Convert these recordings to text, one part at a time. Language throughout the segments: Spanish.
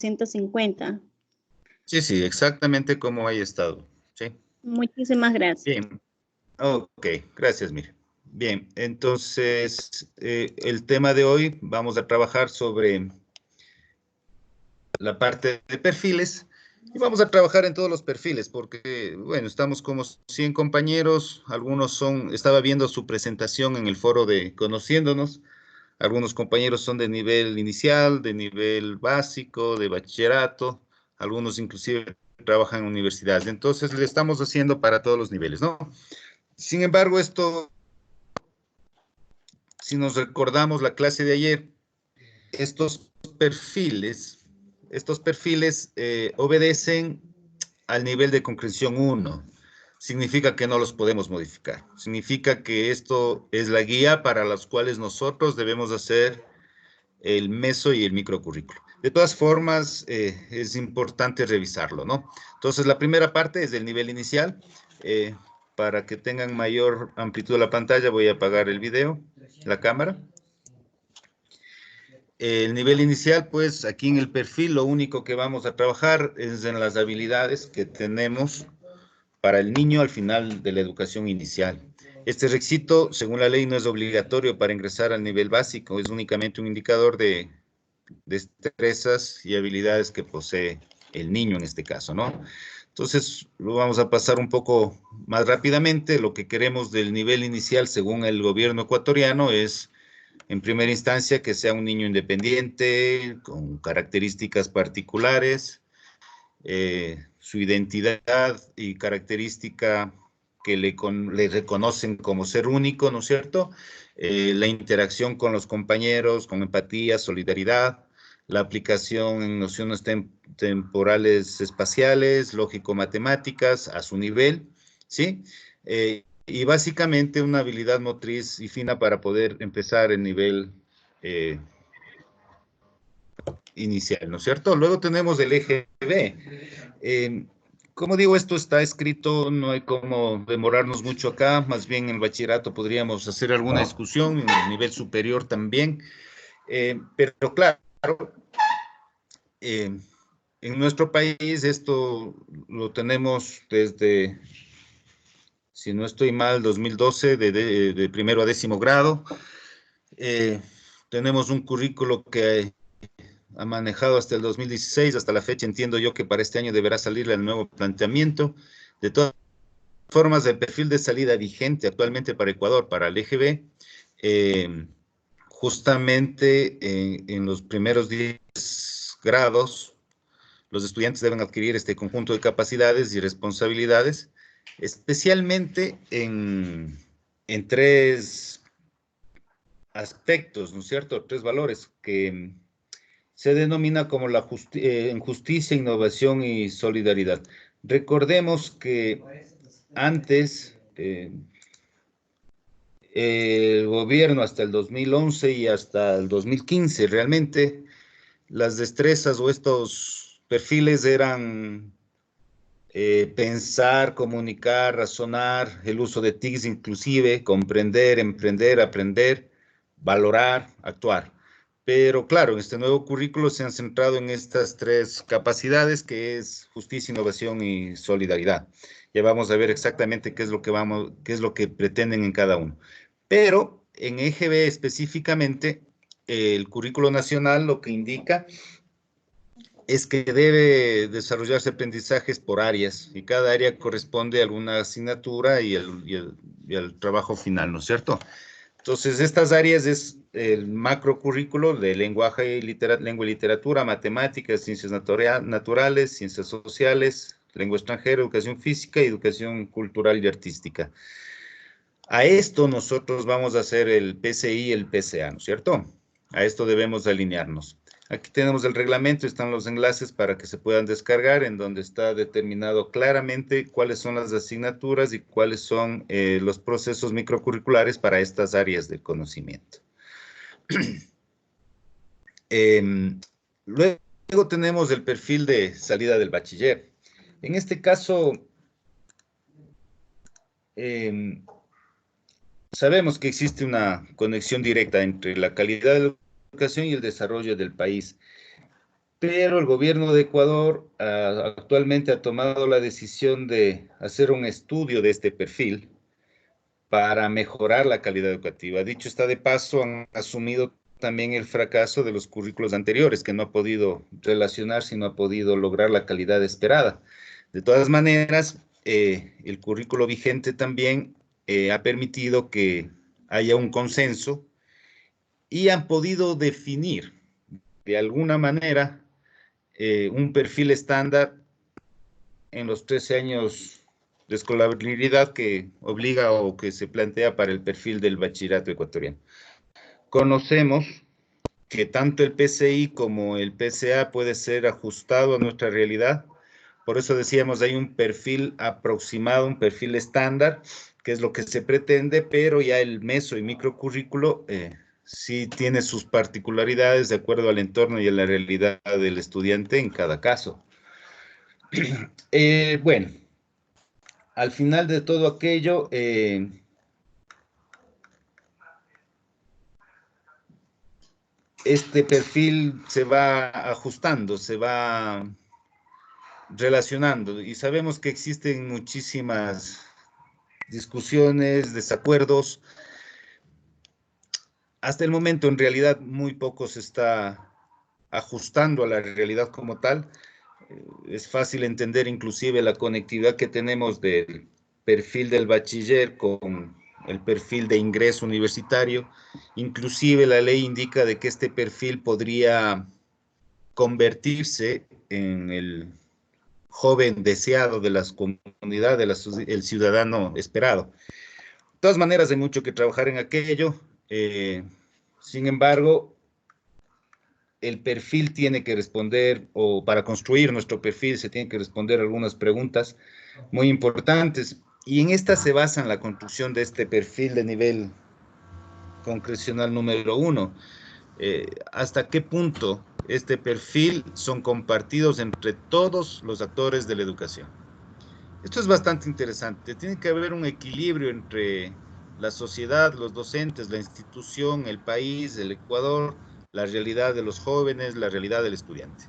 150. Sí, sí, exactamente como haya estado. Sí. Muchísimas gracias. Bien. Ok, gracias, mire. Bien, entonces, el tema de hoy vamos a trabajar sobre la parte de perfiles y vamos a trabajar en todos los perfiles porque, bueno, estamos como 100 compañeros, algunos son, estaba viendo su presentación en el foro de Conociéndonos, algunos compañeros son de nivel inicial, de nivel básico, de bachillerato, algunos inclusive trabajan en universidades, entonces le estamos haciendo para todos los niveles, ¿no? Sin embargo, esto, si nos recordamos la clase de ayer, estos perfiles, obedecen al nivel de concreción 1. Significa que no los podemos modificar. Significa que esto es la guía para las cuales nosotros debemos hacer el meso y el microcurrículo. De todas formas, es importante revisarlo, ¿no? Entonces, la primera parte es del nivel inicial. Para que tengan mayor amplitud de la pantalla, voy a apagar el video, la cámara. El nivel inicial, pues aquí en el perfil lo único que vamos a trabajar es en las habilidades que tenemos para el niño al final de la educación inicial. Este requisito, según la ley, no es obligatorio para ingresar al nivel básico, es únicamente un indicador de destrezas y habilidades que posee el niño en este caso, ¿no? Entonces, lo vamos a pasar un poco más rápidamente. Lo que queremos del nivel inicial, según el gobierno ecuatoriano, es en primera instancia, que sea un niño independiente, con características particulares, su identidad y característica que le reconocen como ser único, ¿no es cierto? La interacción con los compañeros, con empatía, solidaridad, la aplicación en nociones temporales espaciales, lógico-matemáticas, a su nivel, ¿sí? Y básicamente una habilidad motriz y fina para poder empezar el nivel inicial, ¿no es cierto? Luego tenemos el eje B. Como digo, esto está escrito, no hay como demorarnos mucho acá, más bien en el bachillerato podríamos hacer alguna discusión, en el nivel superior también, pero claro, en nuestro país esto lo tenemos desde, si no estoy mal, 2012, de primero a 10º grado. Tenemos un currículo que ha manejado hasta el 2016, hasta la fecha entiendo yo que para este año deberá salir el nuevo planteamiento. De todas formas, el perfil de salida vigente actualmente para Ecuador, para el EGB, justamente en los primeros 10 grados, los estudiantes deben adquirir este conjunto de capacidades y responsabilidades, especialmente en tres aspectos, ¿no es cierto? Tres valores que se denomina como la justicia, innovación y solidaridad. Recordemos que antes el gobierno hasta el 2011 y hasta el 2015 realmente las destrezas o estos perfiles eran pensar, comunicar, razonar, el uso de TICs inclusive, comprender, emprender, aprender, valorar, actuar. Pero claro, en este nuevo currículo se han centrado en estas tres capacidades que es justicia, innovación y solidaridad. Ya vamos a ver exactamente qué es lo que pretenden en cada uno. Pero en EGB específicamente, el currículo nacional lo que indica es que debe desarrollarse aprendizajes por áreas y cada área corresponde a alguna asignatura y el trabajo final, ¿no es cierto? Entonces, estas áreas es el macrocurrículo de lenguaje y lengua y literatura, matemáticas, ciencias naturales, ciencias sociales, lengua extranjera, educación física y educación cultural y artística. A esto nosotros vamos a hacer el PCI y el PCA, ¿no es cierto? A esto debemos alinearnos. Aquí tenemos el reglamento, están los enlaces para que se puedan descargar, en donde está determinado claramente cuáles son las asignaturas y cuáles son los procesos microcurriculares para estas áreas de conocimiento. Luego tenemos el perfil de salida del bachiller. En este caso, sabemos que existe una conexión directa entre la calidad de la educación y el desarrollo del país. pero el gobierno de Ecuador actualmente ha tomado la decisión de hacer un estudio de este perfil para mejorar la calidad educativa. Dicho está de paso, han asumido también el fracaso de los currículos anteriores, que no ha podido relacionarse y no ha podido lograr la calidad esperada. De todas maneras, el currículo vigente también ha permitido que haya un consenso y han podido definir de alguna manera un perfil estándar en los 13 años de escolaridad que obliga o que se plantea para el perfil del bachillerato ecuatoriano. Conocemos que tanto el PCI como el PCA puede ser ajustado a nuestra realidad. Por eso decíamos, hay un perfil aproximado, un perfil estándar, que es lo que se pretende, pero ya el meso y microcurrículo sí tiene sus particularidades de acuerdo al entorno y a la realidad del estudiante en cada caso. Bueno, al final de todo aquello, este perfil se va ajustando, se va relacionando y sabemos que existen muchísimas discusiones, desacuerdos. Hasta el momento, en realidad, muy poco se está ajustando a la realidad como tal. Es fácil entender inclusive la conectividad que tenemos del perfil del bachiller con el perfil de ingreso universitario. Inclusive la ley indica de que este perfil podría convertirse en el joven deseado de las comunidades, el ciudadano esperado. De todas maneras, hay mucho que trabajar en aquello. Sin embargo, el perfil tiene que responder, o para construir nuestro perfil se tienen que responder algunas preguntas muy importantes. Y en esta se basa en la construcción de este perfil de nivel concrecional número 1. ¿Hasta qué punto este perfil son compartidos entre todos los actores de la educación? Esto es bastante interesante. Tiene que haber un equilibrio entre la sociedad, los docentes, la institución, el país, el Ecuador, la realidad de los jóvenes, la realidad del estudiante.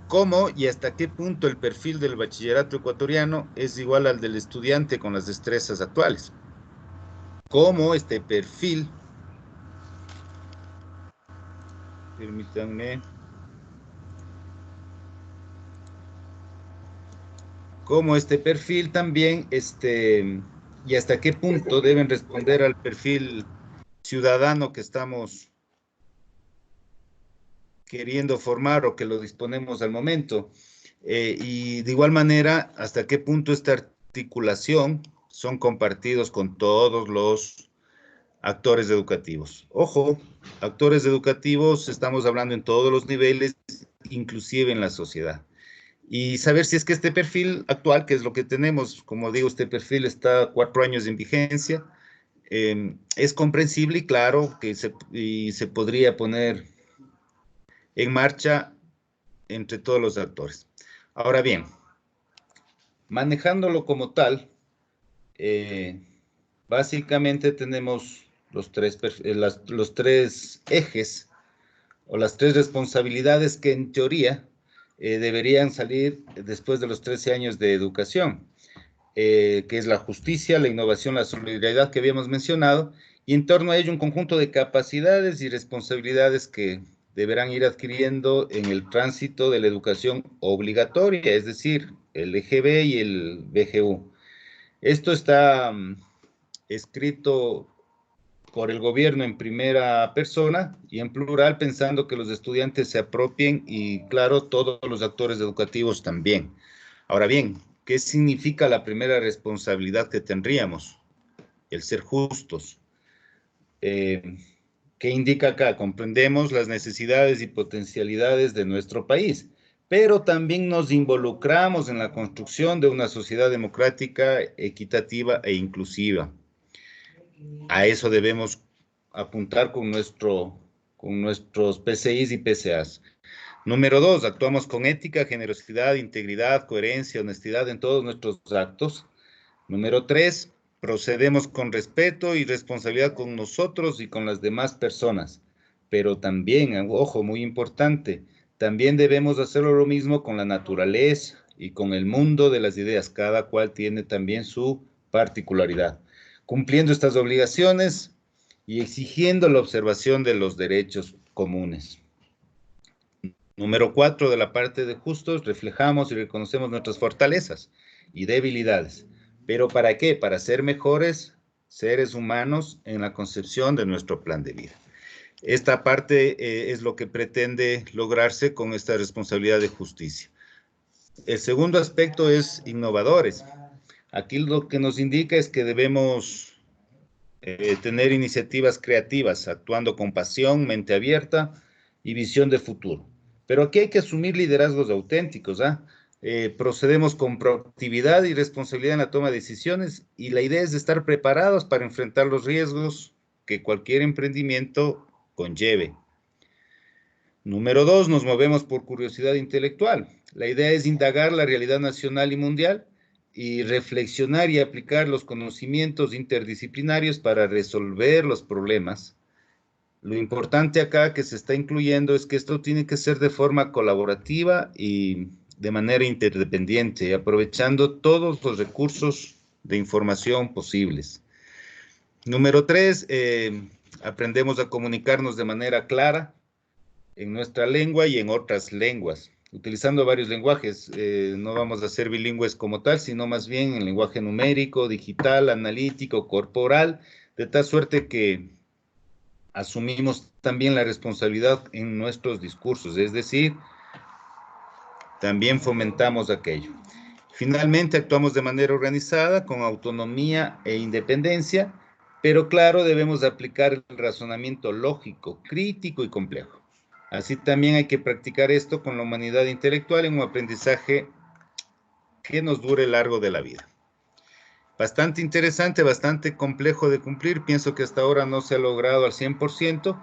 ¿Cómo y hasta qué punto el perfil del bachillerato ecuatoriano es igual al del estudiante con las destrezas actuales? ¿Cómo este perfil, permítanme, cómo este perfil también, y hasta qué punto deben responder al perfil ciudadano que estamos queriendo formar o que lo disponemos al momento. Y de igual manera, hasta qué punto esta articulación son compartidos con todos los actores educativos. Ojo, actores educativos, estamos hablando en todos los niveles, inclusive en la sociedad. Y saber si es que este perfil actual, que es lo que tenemos, como digo, este perfil está 4 años en vigencia, es comprensible y claro que se podría poner en marcha entre todos los actores. Ahora bien, manejándolo como tal, básicamente tenemos los tres ejes o las tres responsabilidades que en teoría deberían salir después de los 13 años de educación, que es la justicia, la innovación, la solidaridad que habíamos mencionado, y en torno a ello un conjunto de capacidades y responsabilidades que deberán ir adquiriendo en el tránsito de la educación obligatoria, es decir, el EGB y el BGU. Esto está escrito por el gobierno en primera persona y en plural, pensando que los estudiantes se apropien y, claro, todos los actores educativos también. Ahora bien, ¿qué significa la primera responsabilidad que tendríamos? El ser justos. ¿Qué indica acá? Comprendemos las necesidades y potencialidades de nuestro país, pero también nos involucramos en la construcción de una sociedad democrática, equitativa e inclusiva. A eso debemos apuntar con nuestros PCIs y PCAs. Número 2, actuamos con ética, generosidad, integridad, coherencia, honestidad en todos nuestros actos. Número 3, procedemos con respeto y responsabilidad con nosotros y con las demás personas. Pero también, ojo, muy importante, También debemos hacerlo lo mismo con la naturaleza y con el mundo de las ideas. Cada cual tiene también su particularidad. Cumpliendo estas obligaciones y exigiendo la observación de los derechos comunes. Número 4 de la parte de justos, reflejamos y reconocemos nuestras fortalezas y debilidades. ¿Pero para qué? Para ser mejores seres humanos en la concepción de nuestro plan de vida. Esta parte es lo que pretende lograrse con esta responsabilidad de justicia. El segundo aspecto es innovadores. Aquí lo que nos indica es que debemos tener iniciativas creativas, actuando con pasión, mente abierta y visión de futuro. Pero aquí hay que asumir liderazgos auténticos, procedemos con proactividad y responsabilidad en la toma de decisiones y la idea es de estar preparados para enfrentar los riesgos que cualquier emprendimiento conlleve. Número 2, nos movemos por curiosidad intelectual. La idea es indagar la realidad nacional y mundial y reflexionar y aplicar los conocimientos interdisciplinarios para resolver los problemas. Lo importante acá que se está incluyendo es que esto tiene que ser de forma colaborativa y de manera interdependiente, aprovechando todos los recursos de información posibles. Número 3, aprendemos a comunicarnos de manera clara en nuestra lengua y en otras lenguas, utilizando varios lenguajes. No vamos a ser bilingües como tal, sino más bien en lenguaje numérico, digital, analítico, corporal, de tal suerte que asumimos también la responsabilidad en nuestros discursos, es decir, también fomentamos aquello. Finalmente, actuamos de manera organizada, con autonomía e independencia, pero claro, debemos aplicar el razonamiento lógico, crítico y complejo. Así también hay que practicar esto con la humanidad intelectual en un aprendizaje que nos dure largo de la vida. Bastante interesante, bastante complejo de cumplir. Pienso que hasta ahora no se ha logrado al 100%.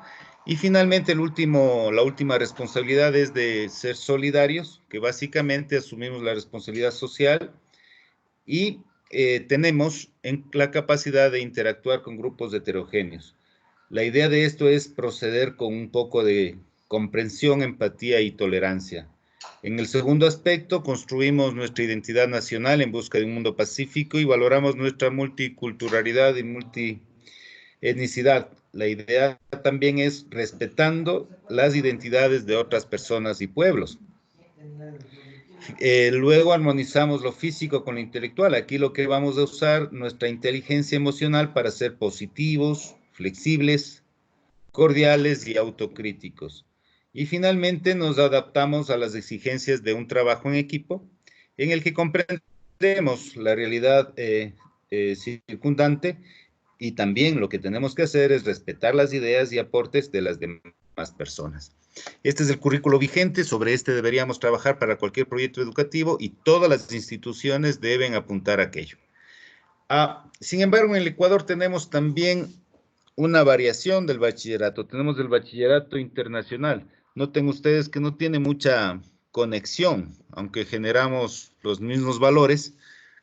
Y finalmente, la última responsabilidad es de ser solidarios, que básicamente asumimos la responsabilidad social y tenemos la capacidad de interactuar con grupos heterogéneos. La idea de esto es proceder con un poco de comprensión, empatía y tolerancia. En el segundo aspecto, construimos nuestra identidad nacional en busca de un mundo pacífico y valoramos nuestra multiculturalidad y multietnicidad. La idea también es respetando las identidades de otras personas y pueblos. Luego armonizamos lo físico con lo intelectual. Aquí lo que vamos a usar nuestra inteligencia emocional para ser positivos, flexibles, cordiales y autocríticos. Y finalmente nos adaptamos a las exigencias de un trabajo en equipo en el que comprendemos la realidad circundante y también lo que tenemos que hacer es respetar las ideas y aportes de las demás personas. Este es el currículo vigente, sobre este deberíamos trabajar para cualquier proyecto educativo y todas las instituciones deben apuntar a aquello. Sin embargo, en el Ecuador tenemos también una variación del bachillerato. Tenemos el bachillerato internacional. Noten ustedes que no tiene mucha conexión, aunque generamos los mismos valores.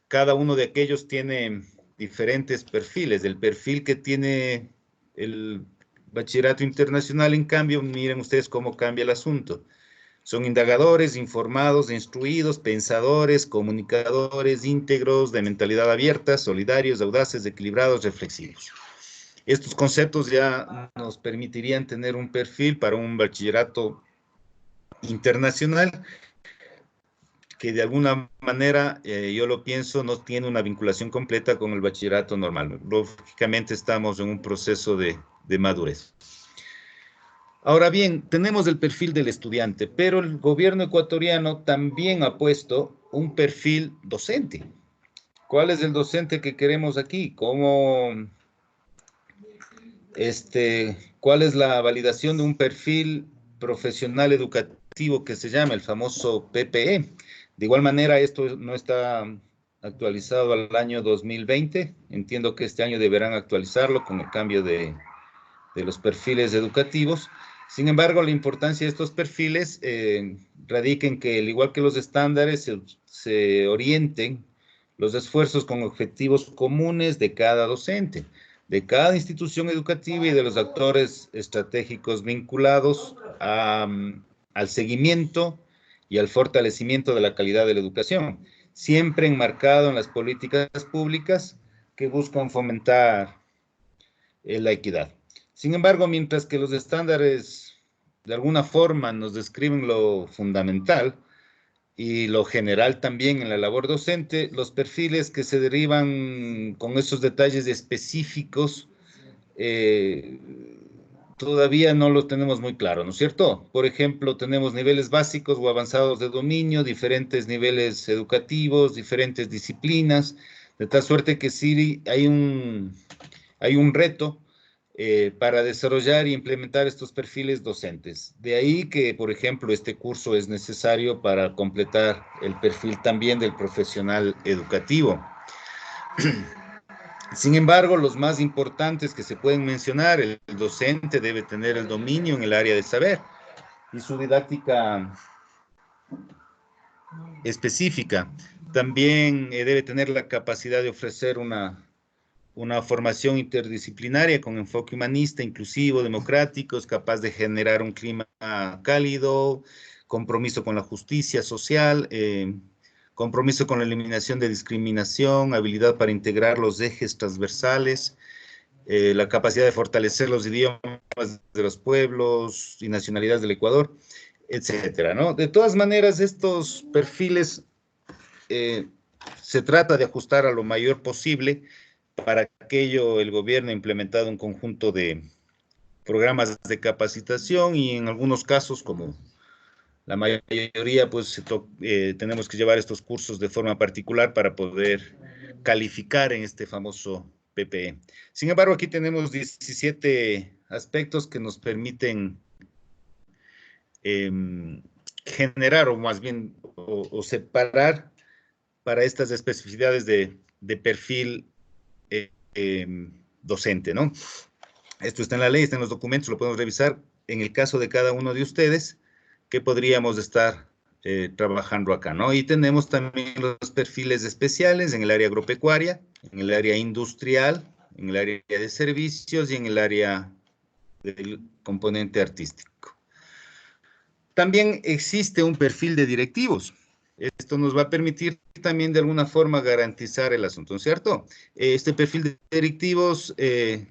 Cada uno de aquellos tiene diferentes perfiles. El perfil que tiene el bachillerato internacional, en cambio, miren ustedes cómo cambia el asunto. Son indagadores, informados, instruidos, pensadores, comunicadores, íntegros, de mentalidad abierta, solidarios, audaces, equilibrados, reflexivos. Estos conceptos ya nos permitirían tener un perfil para un bachillerato internacional que de alguna manera, yo lo pienso, no tiene una vinculación completa con el bachillerato normal. Lógicamente estamos en un proceso de madurez. Ahora bien, tenemos el perfil del estudiante, pero el gobierno ecuatoriano también ha puesto un perfil docente. ¿Cuál es el docente que queremos aquí? ¿Cuál es la validación de un perfil profesional educativo que se llama el famoso PPE? De igual manera, esto no está actualizado al año 2020. Entiendo que este año deberán actualizarlo con el cambio de los perfiles educativos. Sin embargo, la importancia de estos perfiles radica en que, al igual que los estándares, se orienten los esfuerzos con objetivos comunes de cada docente, de cada institución educativa y de los actores estratégicos vinculados a al seguimiento y al fortalecimiento de la calidad de la educación, siempre enmarcado en las políticas públicas que buscan fomentar la equidad. Sin embargo, mientras que los estándares de alguna forma nos describen lo fundamental y lo general también en la labor docente, los perfiles que se derivan con esos detalles específicos todavía no lo tenemos muy claro, ¿no es cierto? Por ejemplo, tenemos niveles básicos o avanzados de dominio, diferentes niveles educativos, diferentes disciplinas, de tal suerte que sí hay un reto para desarrollar y implementar estos perfiles docentes. De ahí que, por ejemplo, este curso es necesario para completar el perfil también del profesional educativo. Sin embargo, los más importantes que se pueden mencionar, el docente debe tener el dominio en el área de saber y su didáctica específica. También debe tener la capacidad de ofrecer una formación interdisciplinaria con enfoque humanista, inclusivo, democrático, es capaz de generar un clima cálido, compromiso con la justicia social, compromiso con la eliminación de discriminación, habilidad para integrar los ejes transversales, la capacidad de fortalecer los idiomas de los pueblos y nacionalidades del Ecuador, etcétera, ¿no? De todas maneras, estos perfiles se trata de ajustar a lo mayor posible. Para aquello, el gobierno ha implementado un conjunto de programas de capacitación y en algunos casos, como la mayoría, pues tenemos que llevar estos cursos de forma particular para poder calificar en este famoso PPE. Sin embargo, aquí tenemos 17 aspectos que nos permiten generar, o más bien, o separar para estas especificidades de perfil docente, ¿no? Esto está en la ley, está en los documentos, lo podemos revisar. En el caso de cada uno de ustedes, ¿qué podríamos estar trabajando acá, ¿no? Y tenemos también los perfiles especiales en el área agropecuaria, en el área industrial, en el área de servicios y en el área del componente artístico. También existe un perfil de directivos. Esto nos va a permitir también de alguna forma garantizar el asunto, ¿no es cierto? Este perfil de directivos,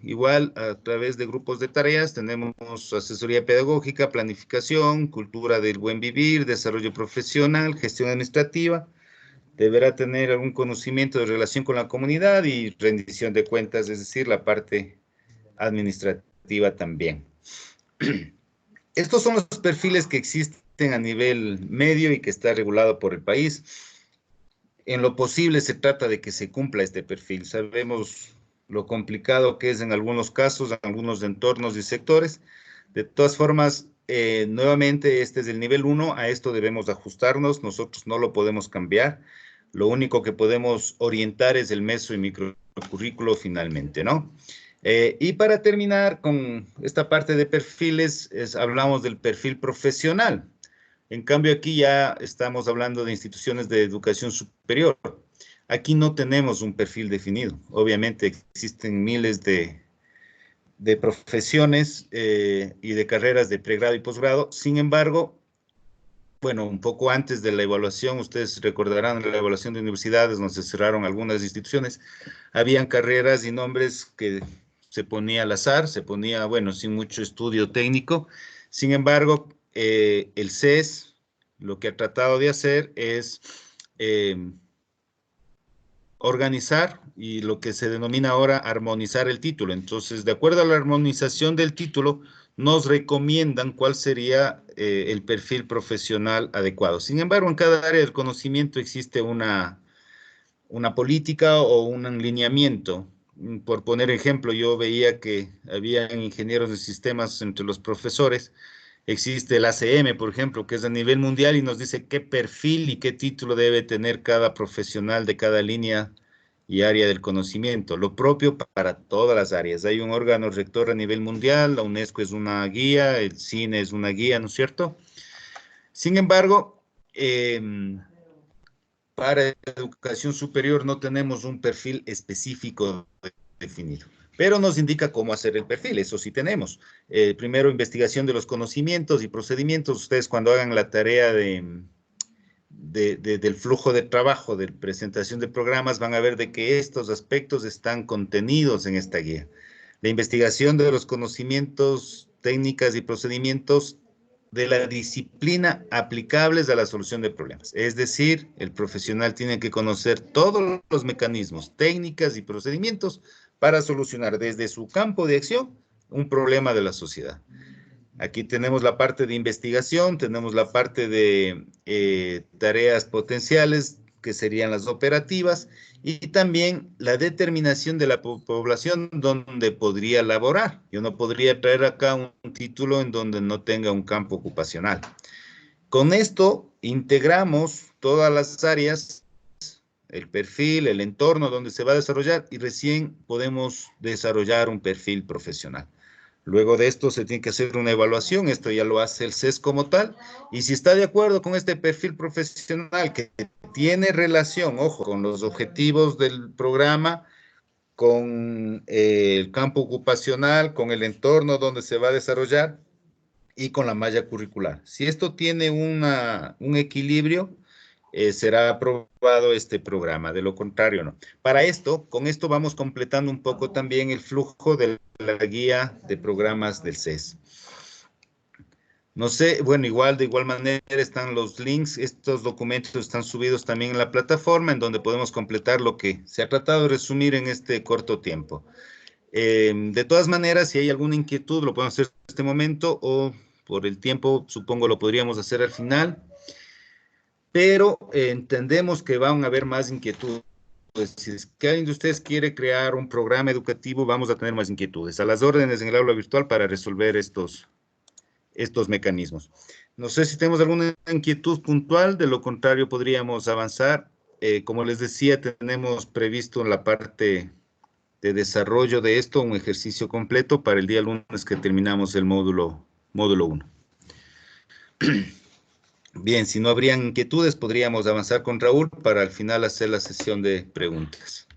igual a través de grupos de tareas, tenemos asesoría pedagógica, planificación, cultura del buen vivir, desarrollo profesional, gestión administrativa. Deberá tener algún conocimiento de relación con la comunidad y rendición de cuentas, es decir, la parte administrativa también. Estos son los perfiles que existen a nivel medio y que está regulado por el país. En lo posible se trata de que se cumpla este perfil. Sabemos lo complicado que es en algunos casos, en algunos entornos y sectores. De todas formas, nuevamente, este es el nivel 1, a esto debemos ajustarnos, nosotros no lo podemos cambiar. Lo único que podemos orientar es el meso y microcurrículo finalmente, ¿no? Y para terminar con esta parte de perfiles, hablamos del perfil profesional. En cambio, aquí ya estamos hablando de instituciones de educación superior. Aquí no tenemos un perfil definido. Obviamente existen miles de profesiones y de carreras de pregrado y posgrado. Sin embargo, bueno, un poco antes de la evaluación, ustedes recordarán la evaluación de universidades, donde se cerraron algunas instituciones, habían carreras y nombres que se ponía al azar, se ponía, bueno, sin mucho estudio técnico. Sin embargo, el CES lo que ha tratado de hacer es organizar y lo que se denomina ahora armonizar el título. Entonces, de acuerdo a la armonización del título, nos recomiendan cuál sería el perfil profesional adecuado. Sin embargo, en cada área del conocimiento existe una política o un lineamiento. Por poner ejemplo, yo veía que había ingenieros de sistemas entre los profesores. Existe el ACM, por ejemplo, que es a nivel mundial y nos dice qué perfil y qué título debe tener cada profesional de cada línea y área del conocimiento. Lo propio para todas las áreas. Hay un órgano rector a nivel mundial, la UNESCO es una guía, el CINE es una guía, ¿no es cierto? Sin embargo, para educación superior no tenemos un perfil específico definido. pero nos indica cómo hacer el perfil, eso sí tenemos. Primero, investigación de los conocimientos y procedimientos. Ustedes cuando hagan la tarea del flujo de trabajo, de presentación de programas, van a ver de que estos aspectos están contenidos en esta guía. La investigación de los conocimientos, técnicas y procedimientos de la disciplina aplicables a la solución de problemas. Es decir, el profesional tiene que conocer todos los mecanismos, técnicas y procedimientos para solucionar desde su campo de acción un problema de la sociedad. Aquí tenemos la parte de investigación, tenemos la parte de tareas potenciales, que serían las operativas, y también la determinación de la población donde podría laborar. Yo no podría traer acá un título en donde no tenga un campo ocupacional. Con esto integramos todas las áreas, el perfil, el entorno donde se va a desarrollar, y recién podemos desarrollar un perfil profesional. Luego de esto se tiene que hacer una evaluación, esto ya lo hace el CES como tal, y si está de acuerdo con este perfil profesional que tiene relación, ojo, con los objetivos del programa, con el campo ocupacional, con el entorno donde se va a desarrollar y con la malla curricular. Si esto tiene un equilibrio, será aprobado este programa, de lo contrario no. Para esto, con esto vamos completando un poco también el flujo de la guía de programas del CES. No sé, bueno, de igual manera están los links, estos documentos están subidos también en la plataforma en donde podemos completar lo que se ha tratado de resumir en este corto tiempo. De todas maneras, si hay alguna inquietud, lo podemos hacer en este momento o por el tiempo, supongo lo podríamos hacer al final, pero entendemos que van a haber más inquietudes. Pues si es que alguien de ustedes quiere crear un programa educativo, vamos a tener más inquietudes. A las órdenes en el aula virtual para resolver estos mecanismos. No sé si tenemos alguna inquietud puntual, de lo contrario podríamos avanzar. Como les decía, tenemos previsto en la parte de desarrollo de esto un ejercicio completo para el día lunes que terminamos el módulo 1. Bien, si no habrían inquietudes, podríamos avanzar con Raúl para al final hacer la sesión de preguntas.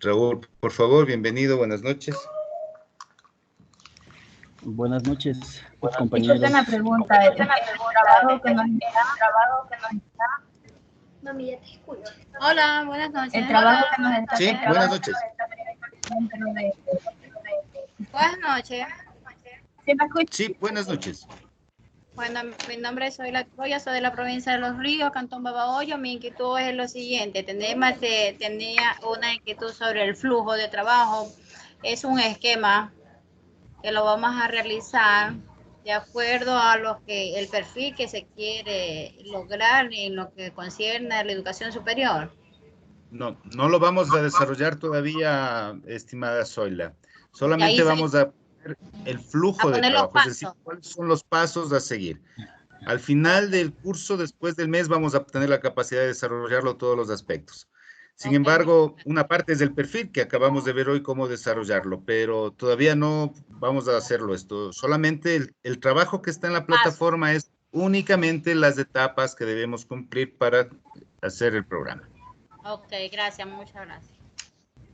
Raúl, por favor, bienvenido, buenas noches. Buenas noches, Disculpe compañeros. una pregunta, el trabajo que nos Mami, ya te escucho. Hola, buenas noches. el trabajo que nos está Sí, buenas noches. Buenas noches. ¿Sí me escucha? Sí, buenas noches. Bueno, mi nombre es Zoila Troya, soy de la provincia de Los Ríos, Cantón Babahoyo. Mi inquietud es lo siguiente. Tenía una inquietud sobre el flujo de trabajo. Es un esquema que lo vamos a realizar de acuerdo a el perfil que se quiere lograr en lo que concierne a la educación superior. No, no lo vamos a desarrollar todavía, estimada Zoila. Solamente vamos a ver el flujo de poner los trabajo, es decir, pasos. cuáles son los pasos a seguir. Al final del curso, después del mes, vamos a tener la capacidad de desarrollarlo todos los aspectos. Sin embargo, una parte es el perfil que acabamos de ver hoy cómo desarrollarlo, pero todavía no vamos a hacerlo esto. Solamente el trabajo que está en la plataforma es únicamente las etapas que debemos cumplir para hacer el programa. Ok, gracias, muchas gracias.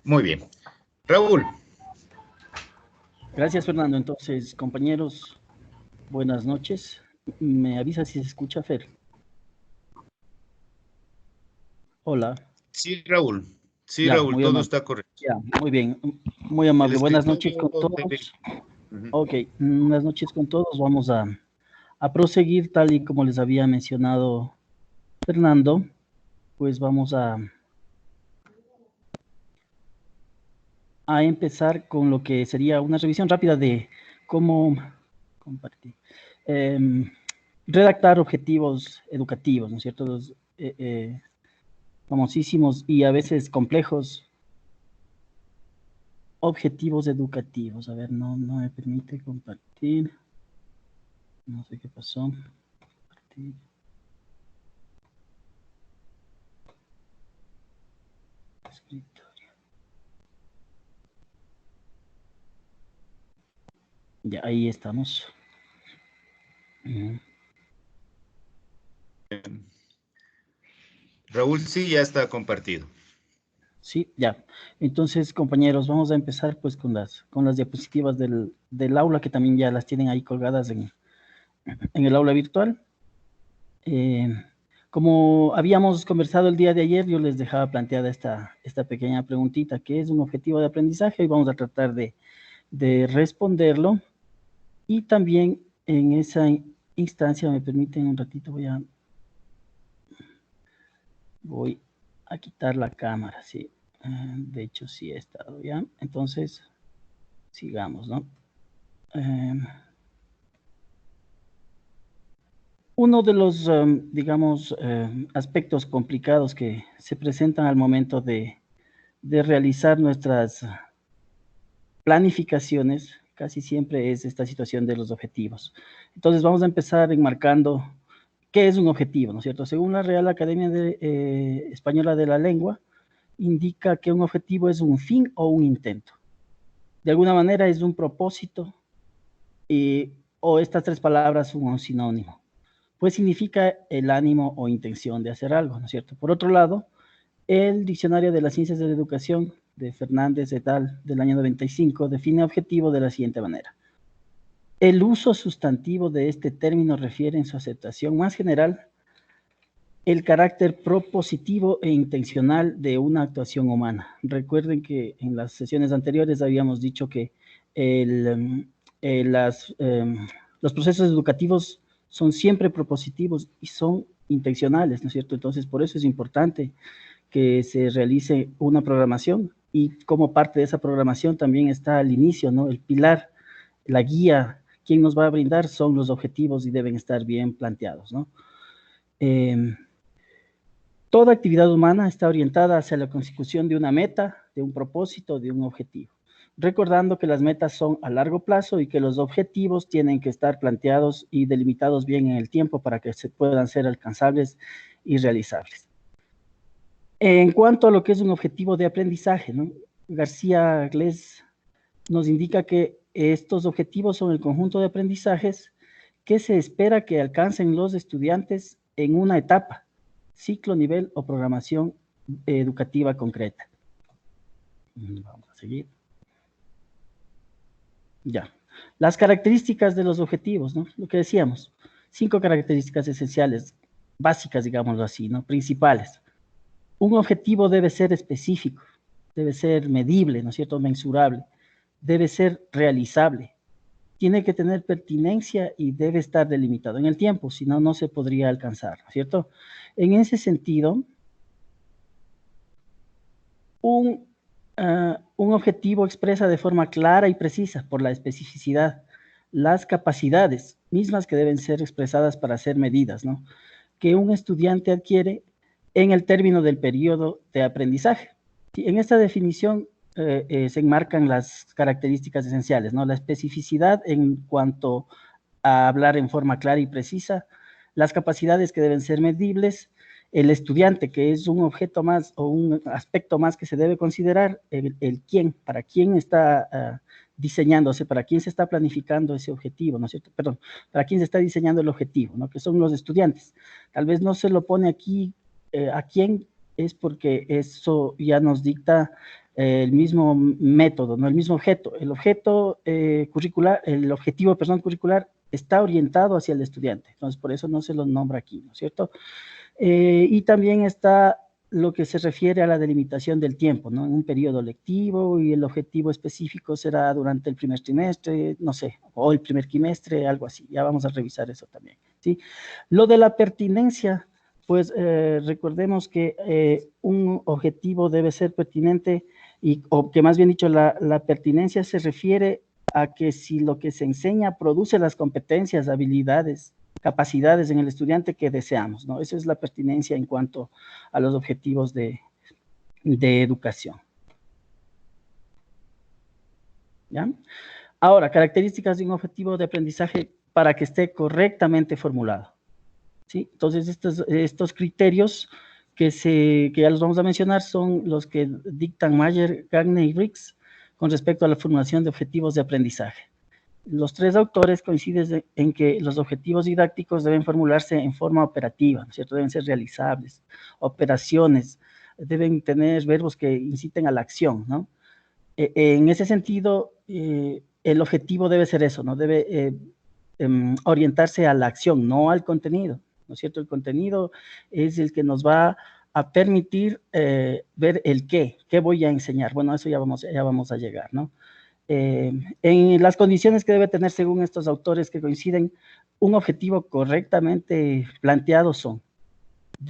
Muy bien. Raúl. Gracias, Fernando. Entonces, compañeros, buenas noches. ¿Me avisa si se escucha, Fer? Hola. Sí, Raúl. Sí, Ya, Raúl, muy todo amable. está correcto. Ya, muy bien. Muy amable. Buenas noches con todos. Ok, buenas noches con todos. Vamos a proseguir tal y como les había mencionado Fernando. Pues vamos a empezar con lo que sería una revisión rápida de cómo compartir. Redactar objetivos educativos, ¿no es cierto? Los famosísimos y a veces complejos objetivos educativos. A ver, no me permite compartir. No sé qué pasó. Compartir. Escritorio. Ya, ahí estamos. Raúl, sí, ya está compartido. Sí, ya. Entonces, compañeros, vamos a empezar pues con las diapositivas del aula, que también ya las tienen ahí colgadas en el aula virtual. Como habíamos conversado el día de ayer, yo les dejaba planteada esta pequeña preguntita, ¿qué es un objetivo de aprendizaje? Y vamos a tratar de responderlo. Y también en esa instancia, me permiten un ratito, voy a quitar la cámara, sí. De hecho, sí he estado ya. Entonces, sigamos, ¿no? Uno de los, digamos, aspectos complicados que se presentan al momento de realizar nuestras planificaciones, casi siempre es esta situación de los objetivos. Entonces, vamos a empezar enmarcando qué es un objetivo, ¿no es cierto? Según la Real Academia Española de la Lengua, indica que un objetivo es un fin o un intento. De alguna manera es un propósito o estas tres palabras son un sinónimo. Pues significa el ánimo o intención de hacer algo, ¿no es cierto? Por otro lado, el Diccionario de las Ciencias de la Educación de Fernández et al. Del año 95 define objetivo de la siguiente manera. El uso sustantivo de este término refiere en su aceptación más general el carácter propositivo e intencional de una actuación humana. Recuerden que en las sesiones anteriores habíamos dicho que los procesos educativos son siempre propositivos y son intencionales, ¿no es cierto? Entonces, por eso es importante que se realice una programación y como parte de esa programación también está al inicio, ¿no? El pilar, la guía, quien nos va a brindar son los objetivos y deben estar bien planteados, ¿no? Toda actividad humana está orientada hacia la consecución de una meta, de un propósito, de un objetivo. Recordando que las metas son a largo plazo y que los objetivos tienen que estar planteados y delimitados bien en el tiempo para que se puedan ser alcanzables y realizables. En cuanto a lo que es un objetivo de aprendizaje, ¿no? García Glés nos indica que estos objetivos son el conjunto de aprendizajes que se espera que alcancen los estudiantes en una etapa, ciclo, nivel o programación educativa concreta. Vamos a seguir. Ya. Las características de los objetivos, ¿no? Lo que decíamos, 5 características esenciales, básicas, digámoslo así, ¿no? Principales. Un objetivo debe ser específico, debe ser medible, ¿no es cierto? Mensurable, debe ser realizable, tiene que tener pertinencia y debe estar delimitado en el tiempo, si no, no se podría alcanzar, ¿no es cierto? En ese sentido, un objetivo expresa de forma clara y precisa por la especificidad las capacidades mismas que deben ser expresadas para ser medidas, ¿no? Que un estudiante adquiere en el término del periodo de aprendizaje. En esta definición se enmarcan las características esenciales, ¿no? La especificidad en cuanto a hablar en forma clara y precisa, las capacidades que deben ser medibles, el estudiante, que es un objeto más o un aspecto más que se debe considerar, el quién, para quién está diseñándose, para quién se está planificando ese objetivo, ¿no es cierto? Perdón, para quién se está diseñando el objetivo, ¿no? Que son los estudiantes. Tal vez no se lo pone aquí a quién, es porque eso ya nos dicta el mismo método, ¿no? El mismo objeto. El objeto curricular, el objetivo, perdón, curricular está orientado hacia el estudiante. Entonces, por eso no se lo nombra aquí, ¿no es cierto? Y también está lo que se refiere a la delimitación del tiempo, ¿no? En un periodo lectivo y el objetivo específico será durante el primer trimestre, no sé, o el primer quimestre, algo así. Ya vamos a revisar eso también, ¿sí? Lo de la pertinencia, pues recordemos que un objetivo debe ser pertinente o que más bien dicho, la pertinencia se refiere a que si lo que se enseña produce las competencias, habilidades, capacidades en el estudiante que deseamos, ¿no? Esa es la pertinencia en cuanto a los objetivos de educación. ¿Ya? Ahora, características de un objetivo de aprendizaje para que esté correctamente formulado, ¿sí? Entonces, estos criterios que ya los vamos a mencionar son los que dictan Mayer, Gagne y Briggs con respecto a la formulación de objetivos de aprendizaje. Los 3 autores coinciden en que los objetivos didácticos deben formularse en forma operativa, ¿no es cierto? Deben ser realizables, operaciones, deben tener verbos que inciten a la acción, ¿no? En ese sentido, el objetivo debe ser eso, ¿no? Debe orientarse a la acción, no al contenido, ¿no es cierto? El contenido es el que nos va a permitir ver el qué voy a enseñar. Bueno, a eso ya vamos a llegar, ¿no? En las condiciones que debe tener según estos autores que coinciden, un objetivo correctamente planteado son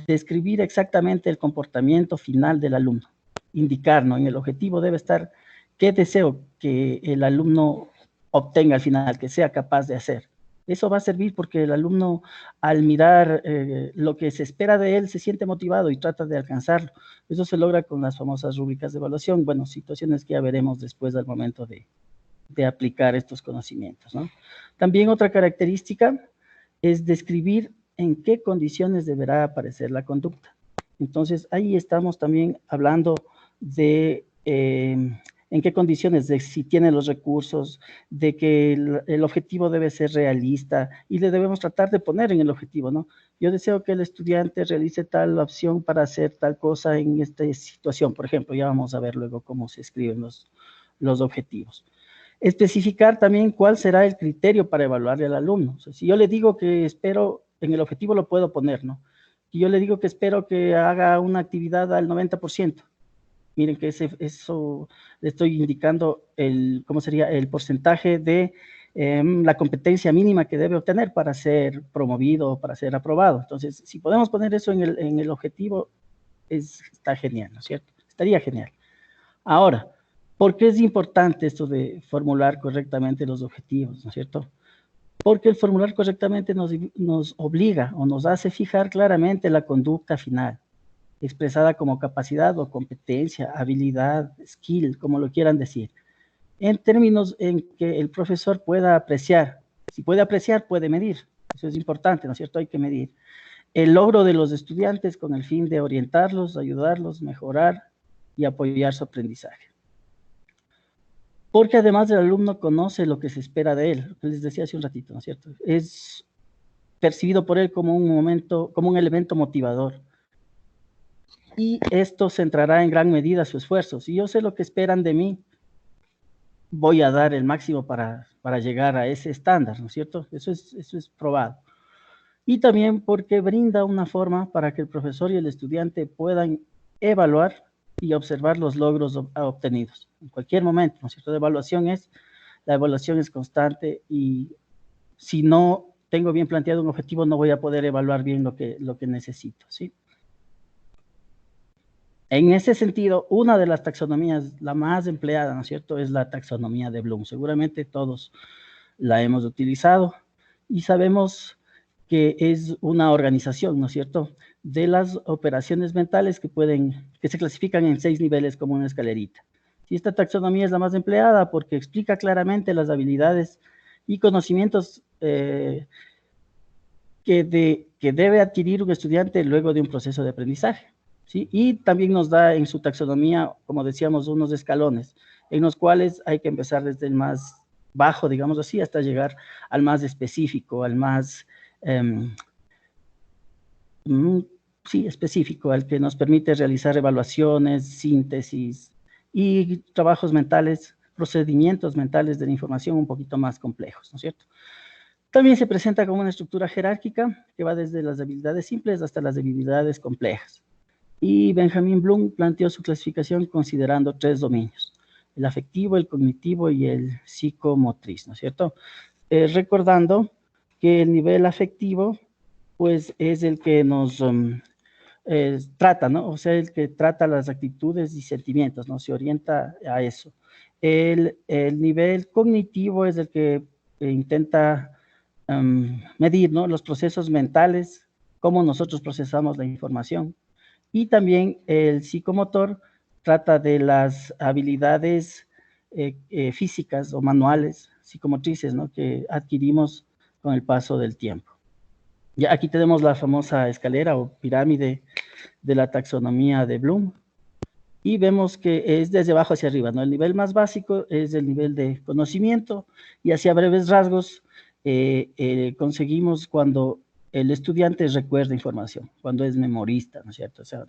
describir exactamente el comportamiento final del alumno, indicar, ¿no? En el objetivo debe estar qué deseo que el alumno obtenga al final, que sea capaz de hacer. Eso va a servir porque el alumno, al mirar lo que se espera de él, se siente motivado y trata de alcanzarlo. Eso se logra con las famosas rúbricas de evaluación. Bueno, situaciones que ya veremos después al momento de aplicar estos conocimientos, ¿no? También otra característica es describir en qué condiciones deberá aparecer la conducta. Entonces, ahí estamos también hablando de en qué condiciones, de si tiene los recursos, de que el objetivo debe ser realista y le debemos tratar de poner en el objetivo, ¿no? Yo deseo que el estudiante realice tal opción para hacer tal cosa en esta situación, por ejemplo. Ya vamos a ver luego cómo se escriben los objetivos. Especificar también cuál será el criterio para evaluarle al alumno. O sea, si yo le digo que espero, en el objetivo lo puedo poner, ¿no? Si yo le digo que espero que haga una actividad al 90%, miren que eso le estoy indicando ¿cómo sería? El porcentaje de la competencia mínima que debe obtener para ser promovido o para ser aprobado. Entonces, si podemos poner eso en el objetivo, está genial, ¿no es cierto? Estaría genial. Ahora, ¿por qué es importante esto de formular correctamente los objetivos, ¿no es cierto? Porque el formular correctamente nos obliga o nos hace fijar claramente la conducta final, expresada como capacidad o competencia, habilidad, skill, como lo quieran decir, en términos en que el profesor pueda apreciar. Si puede apreciar, puede medir. Eso es importante, ¿no es cierto? Hay que medir el logro de los estudiantes con el fin de orientarlos, ayudarlos, mejorar y apoyar su aprendizaje. Porque además el alumno conoce lo que se espera de él, lo que les decía hace un ratito, ¿no es cierto? Es percibido por él como un elemento motivador. Y esto centrará en gran medida su esfuerzo. Si yo sé lo que esperan de mí, voy a dar el máximo para llegar a ese estándar, ¿no es cierto? Eso es probado. Y también porque brinda una forma para que el profesor y el estudiante puedan evaluar y observar los logros obtenidos en cualquier momento, ¿no es cierto? La evaluación es constante y si no tengo bien planteado un objetivo, no voy a poder evaluar bien lo que necesito, ¿sí? En ese sentido, una de las taxonomías, la más empleada, ¿no es cierto?, es la taxonomía de Bloom. Seguramente todos la hemos utilizado y sabemos que es una organización, ¿no es cierto?, de las operaciones mentales que se clasifican en 6 niveles como una escalerita. Y esta taxonomía es la más empleada porque explica claramente las habilidades y conocimientos que debe adquirir un estudiante luego de un proceso de aprendizaje. ¿Sí? Y también nos da en su taxonomía, como decíamos, unos escalones, en los cuales hay que empezar desde el más bajo, digamos así, hasta llegar al más específico, al más, específico, al que nos permite realizar evaluaciones, síntesis y trabajos mentales, procedimientos mentales de la información un poquito más complejos, ¿no es cierto? También se presenta como una estructura jerárquica que va desde las habilidades simples hasta las habilidades complejas. Y Benjamin Bloom planteó su clasificación considerando 3 dominios, el afectivo, el cognitivo y el psicomotriz, ¿no es cierto? Recordando que el nivel afectivo, pues, es el que nos trata, ¿no? O sea, el que trata las actitudes y sentimientos, ¿no? Se orienta a eso. El nivel cognitivo es el que intenta medir, ¿no?, los procesos mentales, cómo nosotros procesamos la información. Y también el psicomotor trata de las habilidades físicas o manuales, psicomotrices, ¿no?, que adquirimos con el paso del tiempo. Ya aquí tenemos la famosa escalera o pirámide de la taxonomía de Bloom. Y vemos que es desde abajo hacia arriba, ¿no? El nivel más básico es el nivel de conocimiento y hacia breves rasgos conseguimos cuando el estudiante recuerda información, cuando es memorista, ¿no es cierto? O sea,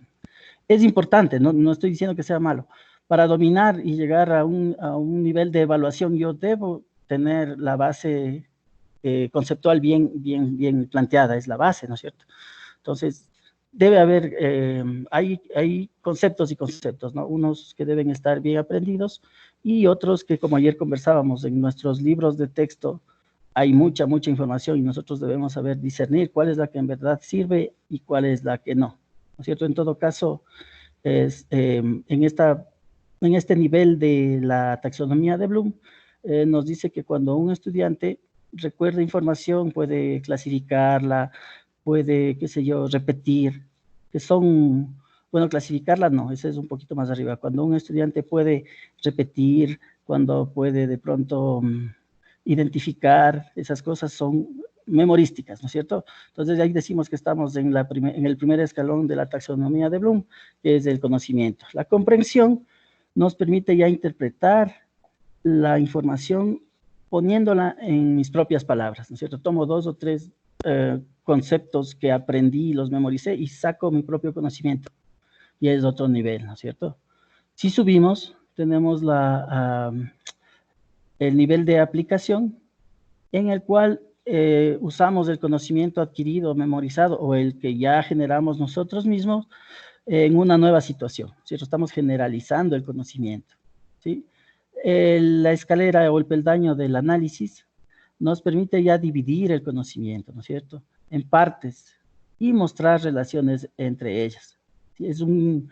es importante, no estoy diciendo que sea malo. Para dominar y llegar a un nivel de evaluación, yo debo tener la base conceptual bien planteada, es la base, ¿no es cierto? Entonces, debe haber, hay conceptos y conceptos, ¿no? Unos que deben estar bien aprendidos y otros que, como ayer conversábamos, en nuestros libros de texto hay mucha información y nosotros debemos saber discernir cuál es la que en verdad sirve y cuál es la que no, ¿no es cierto? En todo caso, en este nivel de la taxonomía de Bloom, nos dice que cuando un estudiante recuerda información, puede clasificarla, puede, qué sé yo, repetir, que son, bueno, clasificarla no, ese es un poquito más arriba. Cuando un estudiante puede repetir, cuando puede de pronto identificar, esas cosas son memorísticas, ¿no es cierto? Entonces ahí decimos que estamos en el primer escalón de la taxonomía de Bloom, que es el conocimiento. La comprensión nos permite ya interpretar la información poniéndola en mis propias palabras, ¿no es cierto? Tomo 2 o 3 conceptos que aprendí, los memoricé y saco mi propio conocimiento. Y es otro nivel, ¿no es cierto? Si subimos, tenemos el nivel de aplicación en el cual usamos el conocimiento adquirido, memorizado o el que ya generamos nosotros mismos en una nueva situación, ¿cierto? Estamos generalizando el conocimiento, ¿sí? La escalera o el peldaño del análisis nos permite ya dividir el conocimiento, ¿no es cierto?, en partes y mostrar relaciones entre ellas. ¿Sí? Es un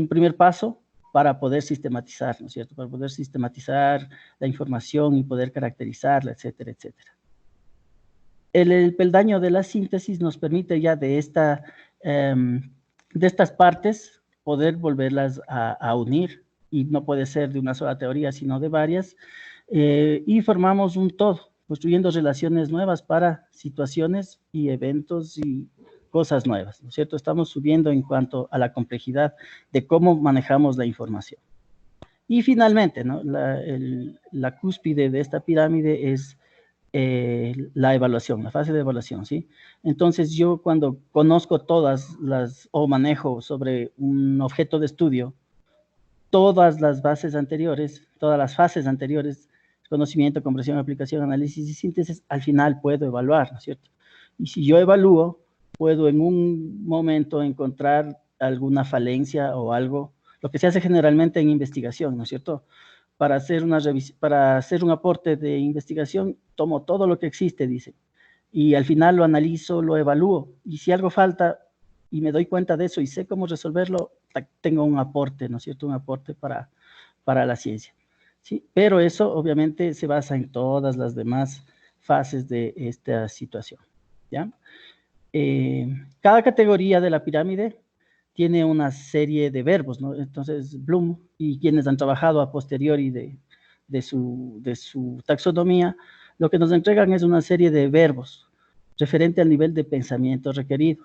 primer paso para poder sistematizar, ¿no es cierto?, para poder sistematizar la información y poder caracterizarla, etcétera, etcétera. El peldaño de la síntesis nos permite ya de estas partes poder volverlas a unir, y no puede ser de una sola teoría, sino de varias, y formamos un todo, construyendo relaciones nuevas para situaciones y eventos y cosas nuevas, ¿no es cierto? Estamos subiendo en cuanto a la complejidad de cómo manejamos la información. Y finalmente, ¿no?, la cúspide de esta pirámide es la evaluación, la fase de evaluación, ¿sí? Entonces yo cuando conozco todas o manejo sobre un objeto de estudio, todas las bases anteriores, todas las fases anteriores, conocimiento, comprensión, aplicación, análisis y síntesis, al final puedo evaluar, ¿no es cierto? Y si yo evalúo, puedo en un momento encontrar alguna falencia o algo, lo que se hace generalmente en investigación, ¿no es cierto? Para hacer un aporte de investigación, tomo todo lo que existe, dice, y al final lo analizo, lo evalúo, y si algo falta y me doy cuenta de eso y sé cómo resolverlo, tengo un aporte, ¿no es cierto?, un aporte para la ciencia, ¿sí? Pero eso obviamente se basa en todas las demás fases de esta situación, ¿ya? Cada categoría de la pirámide tiene una serie de verbos, ¿no? Entonces, Bloom y quienes han trabajado a posteriori de su taxonomía, lo que nos entregan es una serie de verbos referente al nivel de pensamiento requerido.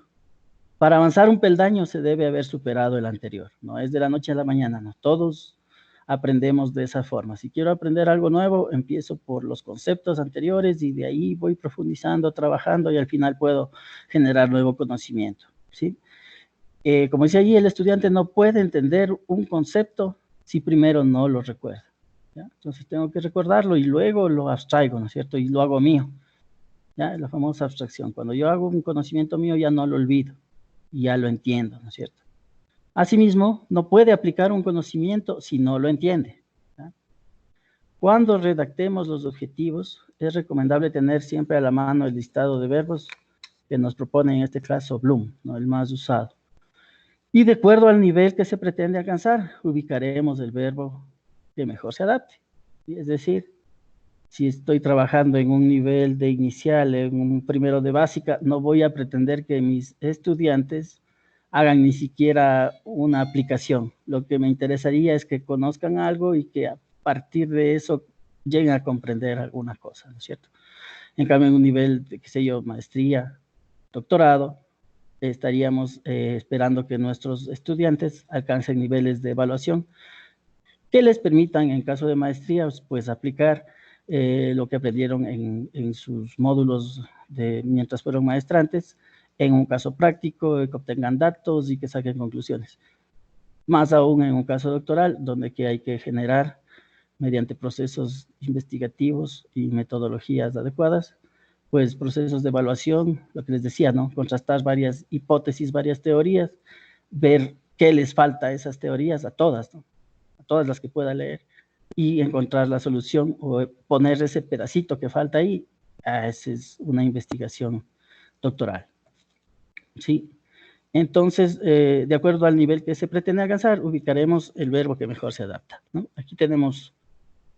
Para avanzar un peldaño se debe haber superado el anterior, no es de la noche a la mañana, no, todos aprendemos de esa forma. Si quiero aprender algo nuevo, empiezo por los conceptos anteriores y de ahí voy profundizando, trabajando y al final puedo generar nuevo conocimiento, ¿sí? Como dice allí, el estudiante no puede entender un concepto si primero no lo recuerda, ¿ya? Entonces tengo que recordarlo y luego lo abstraigo, ¿no es cierto? Y lo hago mío, ¿ya? La famosa abstracción. Cuando yo hago un conocimiento mío ya no lo olvido y ya lo entiendo, ¿no es cierto? Asimismo, no puede aplicar un conocimiento si no lo entiende, ¿ya? Cuando redactemos los objetivos, es recomendable tener siempre a la mano el listado de verbos que nos propone en este caso Bloom, ¿no?, el más usado. Y de acuerdo al nivel que se pretende alcanzar, ubicaremos el verbo que mejor se adapte. Es decir, si estoy trabajando en un nivel de inicial, en un primero de básica, no voy a pretender que mis estudiantes hagan ni siquiera una aplicación. Lo que me interesaría es que conozcan algo y que a partir de eso lleguen a comprender alguna cosa, ¿no es cierto? En cambio, en un nivel de, qué sé yo, maestría, doctorado, estaríamos esperando que nuestros estudiantes alcancen niveles de evaluación que les permitan, en caso de maestría, pues aplicar lo que aprendieron en sus módulos mientras fueron maestrantes en un caso práctico, que obtengan datos y que saquen conclusiones. Más aún en un caso doctoral, donde que hay que generar, mediante procesos investigativos y metodologías adecuadas, pues procesos de evaluación, lo que les decía, ¿no? Contrastar varias hipótesis, varias teorías, ver qué les falta a esas teorías, a todas, ¿no? A todas las que pueda leer, y encontrar la solución o poner ese pedacito que falta ahí. Esa es una investigación doctoral. Sí. Entonces, de acuerdo al nivel que se pretende alcanzar, ubicaremos el verbo que mejor se adapta, ¿no? Aquí tenemos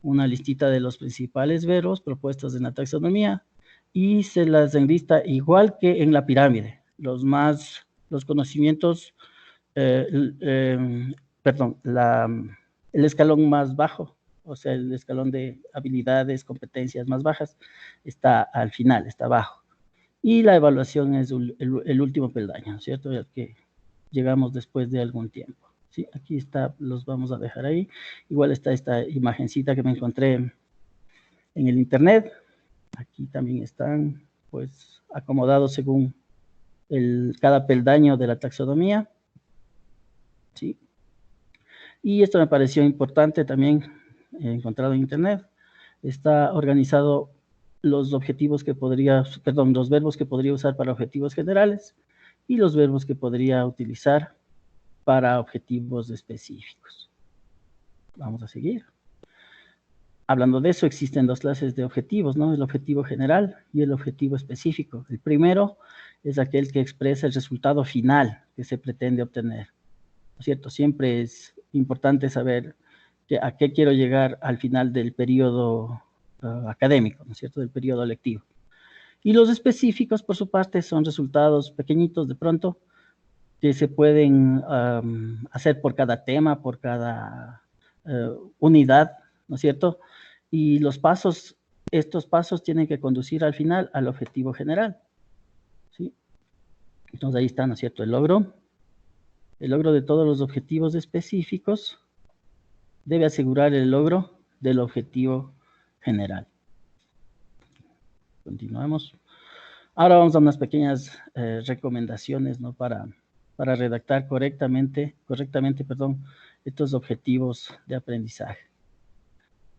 una listita de los principales verbos propuestos en la taxonomía y se las enlista igual que en la pirámide. Los conocimientos, perdón, el escalón más bajo, o sea, el escalón de habilidades, competencias más bajas, está al final, está abajo. Y la evaluación es el último peldaño, ¿cierto? El que llegamos después de algún tiempo. Sí, aquí está, los vamos a dejar ahí. Igual está esta imagencita que me encontré en el internet. Aquí también están, pues, acomodados según cada peldaño de la taxonomía. Sí. Y esto me pareció importante también, encontrado en internet. Está organizado los objetivos que podría, perdón, los verbos que podría usar para objetivos generales y los verbos que podría utilizar para objetivos específicos. Vamos a seguir. Hablando de eso, existen dos clases de objetivos, ¿no? El objetivo general y el objetivo específico. El primero es aquel que expresa el resultado final que se pretende obtener, ¿no es cierto? Siempre es importante saber a qué quiero llegar al final del periodo académico, ¿no es cierto? Del periodo lectivo. Y los específicos, por su parte, son resultados pequeñitos de pronto, que se pueden hacer por cada tema, por cada unidad, ¿no es cierto? Y estos pasos tienen que conducir al final al objetivo general, ¿sí? Entonces ahí está, ¿no es cierto? El logro de todos los objetivos específicos debe asegurar el logro del objetivo general. Continuamos. Ahora vamos a unas pequeñas recomendaciones, ¿no? Para redactar correctamente, estos objetivos de aprendizaje.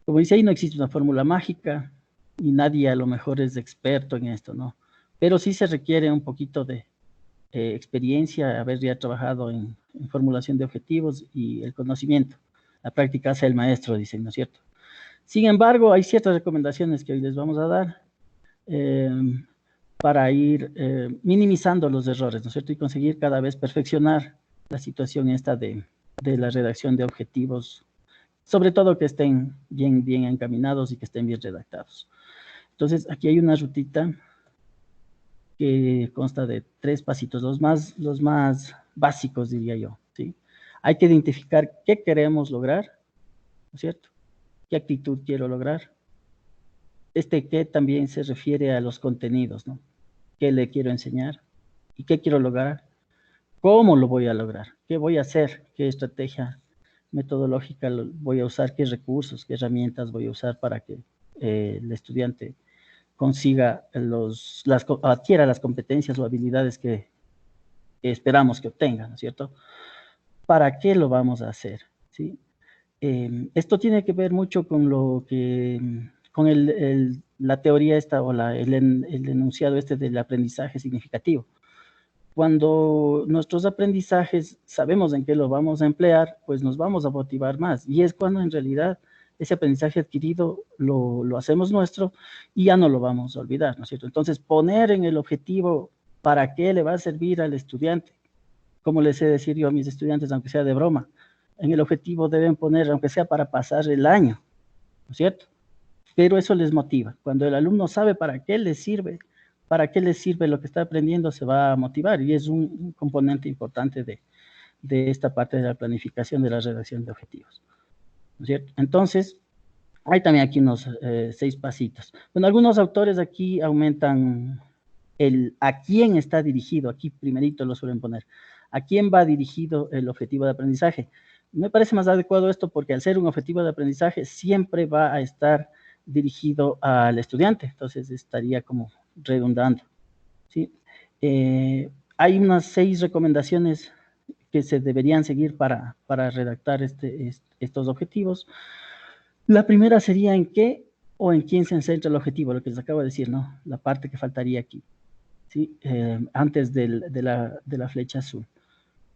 Como dice ahí, no existe una fórmula mágica y nadie a lo mejor es experto en esto, ¿no? Pero sí se requiere un poquito de experiencia, haber ya trabajado en formulación de objetivos y el conocimiento. La práctica hace el maestro, dicen, ¿no es cierto? Sin embargo, hay ciertas recomendaciones que hoy les vamos a dar para ir minimizando los errores, ¿no es cierto? Y conseguir cada vez perfeccionar la situación esta de la redacción de objetivos, sobre todo que estén bien encaminados y que estén bien redactados. Entonces, aquí hay una rutita que consta de 3 pasitos, los más básicos, diría yo, ¿sí? Hay que identificar qué queremos lograr, ¿no es cierto? ¿Qué actitud quiero lograr? ¿Qué también se refiere a los contenidos, ¿no? ¿Qué le quiero enseñar? ¿Y qué quiero lograr? ¿Cómo lo voy a lograr? ¿Qué voy a hacer? ¿Qué estrategia metodológica voy a usar? ¿Qué recursos, qué herramientas voy a usar para que el estudiante consiga adquiera las competencias o habilidades que esperamos que obtenga, ¿no es cierto? ¿Para qué lo vamos a hacer? ¿Sí? Esto tiene que ver mucho con la teoría esta o el enunciado este del aprendizaje significativo. Cuando nuestros aprendizajes sabemos en qué lo vamos a emplear, pues nos vamos a motivar más. Y es cuando en realidad ese aprendizaje adquirido lo hacemos nuestro y ya no lo vamos a olvidar, ¿no es cierto? Entonces, poner en el objetivo para qué le va a servir al estudiante. Como les he de decir yo a mis estudiantes, aunque sea de broma, en el objetivo deben poner, aunque sea para pasar el año, ¿no es cierto? Pero eso les motiva. Cuando el alumno sabe para qué le sirve lo que está aprendiendo, se va a motivar, y es un componente importante de esta parte de la planificación de la redacción de objetivos, ¿no es cierto? Entonces, hay también aquí unos 6 pasitos. Bueno, algunos autores aquí aumentan a quién está dirigido. Aquí primerito lo suelen poner. ¿A quién va dirigido el objetivo de aprendizaje? Me parece más adecuado esto porque al ser un objetivo de aprendizaje siempre va a estar dirigido al estudiante, entonces estaría como redundando, ¿sí? Hay unas 6 recomendaciones que se deberían seguir para redactar estos objetivos. La primera sería en qué o en quién se centra el objetivo, lo que les acabo de decir, ¿no? La parte que faltaría aquí, ¿sí? Antes de la flecha azul.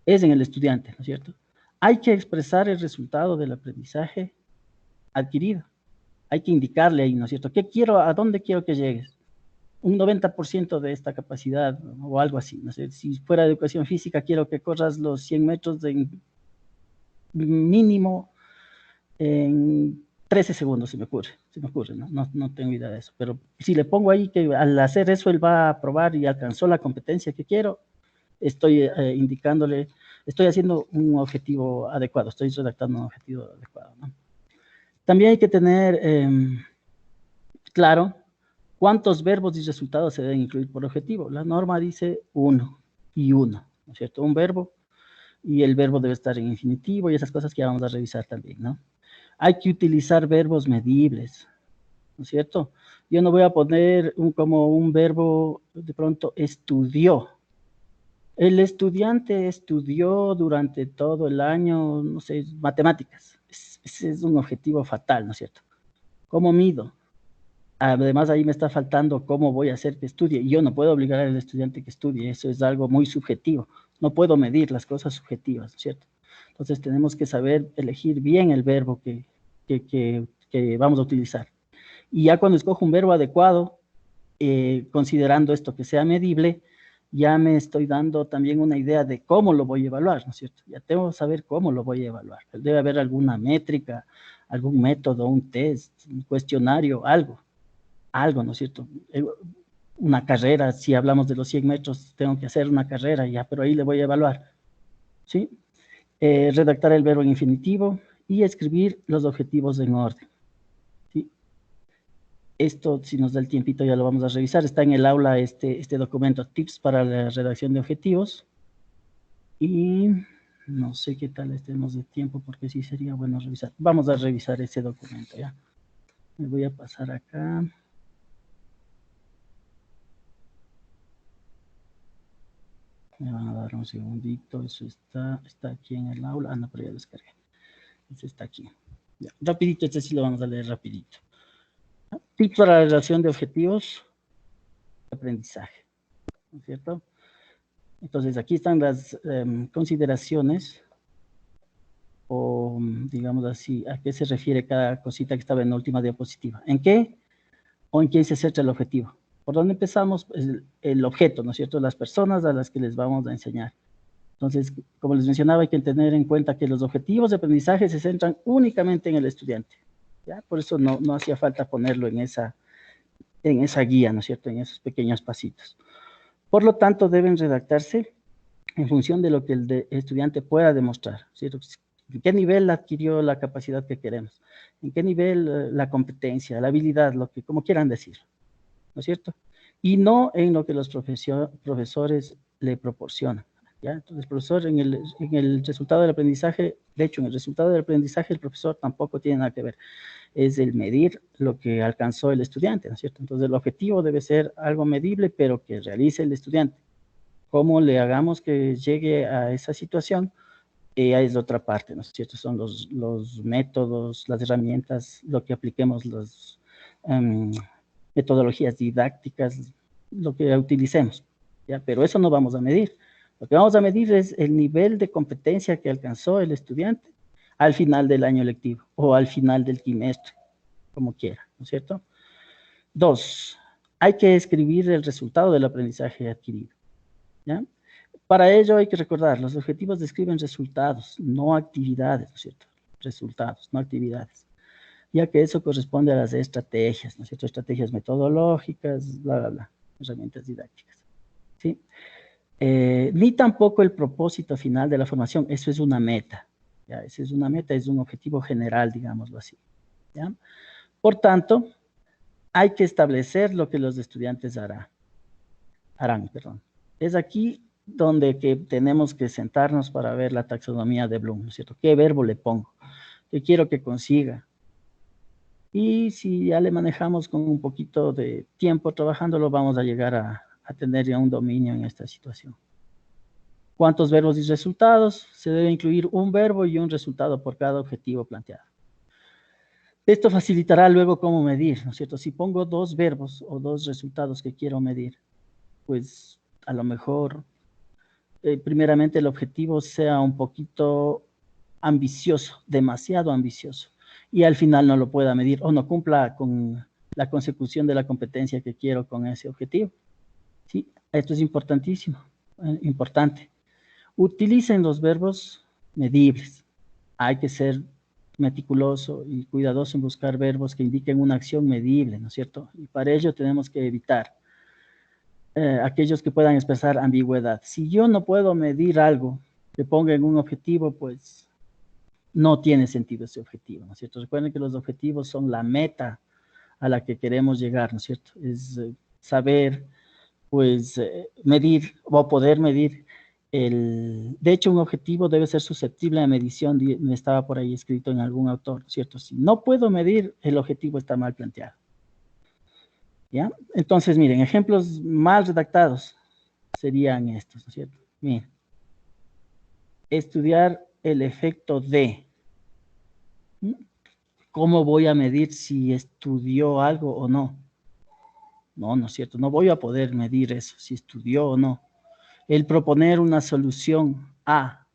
Es en el estudiante, ¿no es cierto? Hay que expresar el resultado del aprendizaje adquirido. Hay que indicarle ahí, ¿no es cierto? ¿Qué quiero, a dónde quiero que llegues? Un 90% de esta capacidad o algo así. No sé, si fuera educación física, quiero que corras los 100 metros de mínimo en 13 segundos, se me ocurre, ¿no? No tengo idea de eso. Pero si le pongo ahí que al hacer eso él va a probar y alcanzó la competencia que quiero, estoy indicándole, estoy haciendo un objetivo adecuado, estoy redactando un objetivo adecuado, ¿no? También hay que tener claro cuántos verbos y resultados se deben incluir por objetivo. La norma dice 1 y 1, ¿no es cierto? Un verbo y el verbo debe estar en infinitivo y esas cosas que ya vamos a revisar también, ¿no? Hay que utilizar verbos medibles, ¿no es cierto? Yo no voy a poner como un verbo de pronto estudió. El estudiante estudió durante todo el año, no sé, matemáticas. Ese es un objetivo fatal, ¿no es cierto? ¿Cómo mido? Además, ahí me está faltando cómo voy a hacer que estudie. Y yo no puedo obligar al estudiante que estudie. Eso es algo muy subjetivo. No puedo medir las cosas subjetivas, ¿no es cierto? Entonces, tenemos que saber elegir bien el verbo que vamos a utilizar. Y ya cuando escojo un verbo adecuado, considerando esto que sea medible, ya me estoy dando también una idea de cómo lo voy a evaluar, ¿no es cierto? Ya tengo que saber cómo lo voy a evaluar. Debe haber alguna métrica, algún método, un test, un cuestionario, algo, ¿no es cierto? Una carrera, si hablamos de los 100 metros, tengo que hacer una carrera, ya, pero ahí le voy a evaluar, ¿sí? Redactar el verbo en infinitivo y escribir los objetivos en orden. Esto, si nos da el tiempito, ya lo vamos a revisar. Está en el aula este documento, tips para la redacción de objetivos. Y no sé qué tal estemos de tiempo, porque sí sería bueno revisar. Vamos a revisar ese documento, ¿ya? Me voy a pasar acá. Me van a dar un segundito. Eso está aquí en el aula. Ah, no, pero ya lo descargué. Eso está aquí. Ya, rapidito, este sí lo vamos a leer rapidito. Tips para la relación de objetivos de aprendizaje, ¿no es cierto? Entonces, aquí están las consideraciones, o digamos así, a qué se refiere cada cosita que estaba en la última diapositiva. ¿En qué o en quién se centra el objetivo? ¿Por dónde empezamos? Pues el objeto, ¿no es cierto? Las personas a las que les vamos a enseñar. Entonces, como les mencionaba, hay que tener en cuenta que los objetivos de aprendizaje se centran únicamente en el estudiante, ¿ya? Por eso no hacía falta ponerlo en esa guía, ¿no es cierto? En esos pequeños pasitos. Por lo tanto, deben redactarse en función de lo que el estudiante pueda demostrar, ¿cierto? ¿En qué nivel adquirió la capacidad que queremos? ¿En qué nivel la competencia, la habilidad, como quieran decirlo, ¿no es cierto? Y no en lo que los profesores le proporcionan, ¿ya? Entonces, el profesor en el resultado del aprendizaje, de hecho, en el resultado del aprendizaje, el profesor tampoco tiene nada que ver. Es el medir lo que alcanzó el estudiante, ¿no es cierto? Entonces, el objetivo debe ser algo medible, pero que realice el estudiante. ¿Cómo le hagamos que llegue a esa situación? Es otra parte, ¿no es cierto? Son los métodos, las herramientas, lo que apliquemos, las metodologías didácticas, lo que utilicemos, ¿ya? Pero eso no vamos a medir. Lo que vamos a medir es el nivel de competencia que alcanzó el estudiante al final del año lectivo o al final del trimestre, como quiera, ¿no es cierto? 2, hay que escribir el resultado del aprendizaje adquirido, ¿ya? Para ello hay que recordar, los objetivos describen resultados, no actividades, ¿no es cierto? Resultados, no actividades, ya que eso corresponde a las estrategias, ¿no es cierto? Estrategias metodológicas, bla, bla, bla, herramientas didácticas, ¿sí? Ni tampoco el propósito final de la formación, eso es una meta, ¿ya? Eso es una meta, es un objetivo general, digámoslo así, ¿ya? Por tanto, hay que establecer lo que los estudiantes harán. Es aquí donde tenemos que sentarnos para ver la taxonomía de Bloom, ¿no es cierto? ¿Qué verbo le pongo? ¿Qué quiero que consiga? Y si ya le manejamos con un poquito de tiempo trabajándolo, vamos a llegar a tener ya un dominio en esta situación. ¿Cuántos verbos y resultados? Se debe incluir un verbo y un resultado por cada objetivo planteado. Esto facilitará luego cómo medir, ¿no es cierto? Si pongo dos verbos o dos resultados que quiero medir, pues a lo mejor, primeramente el objetivo sea un poquito ambicioso, demasiado ambicioso, y al final no lo pueda medir o no cumpla con la consecución de la competencia que quiero con ese objetivo. ¿Sí? Esto es importantísimo, importante. Utilicen los verbos medibles. Hay que ser meticuloso y cuidadoso en buscar verbos que indiquen una acción medible, ¿no es cierto? Y para ello tenemos que evitar aquellos que puedan expresar ambigüedad. Si yo no puedo medir algo que ponga en un objetivo, pues no tiene sentido ese objetivo, ¿no es cierto? Recuerden que los objetivos son la meta a la que queremos llegar, ¿no es cierto? Es saber, pues, medir o poder medir. De hecho, un objetivo debe ser susceptible a medición, estaba por ahí escrito en algún autor, ¿cierto? Si no puedo medir, el objetivo está mal planteado. ¿Ya? Entonces, miren, ejemplos mal redactados serían estos, ¿no es cierto? Miren, estudiar el efecto de. ¿Cómo voy a medir si estudió algo o no? No, no es cierto, no voy a poder medir eso, si estudió o no. El proponer una solución A.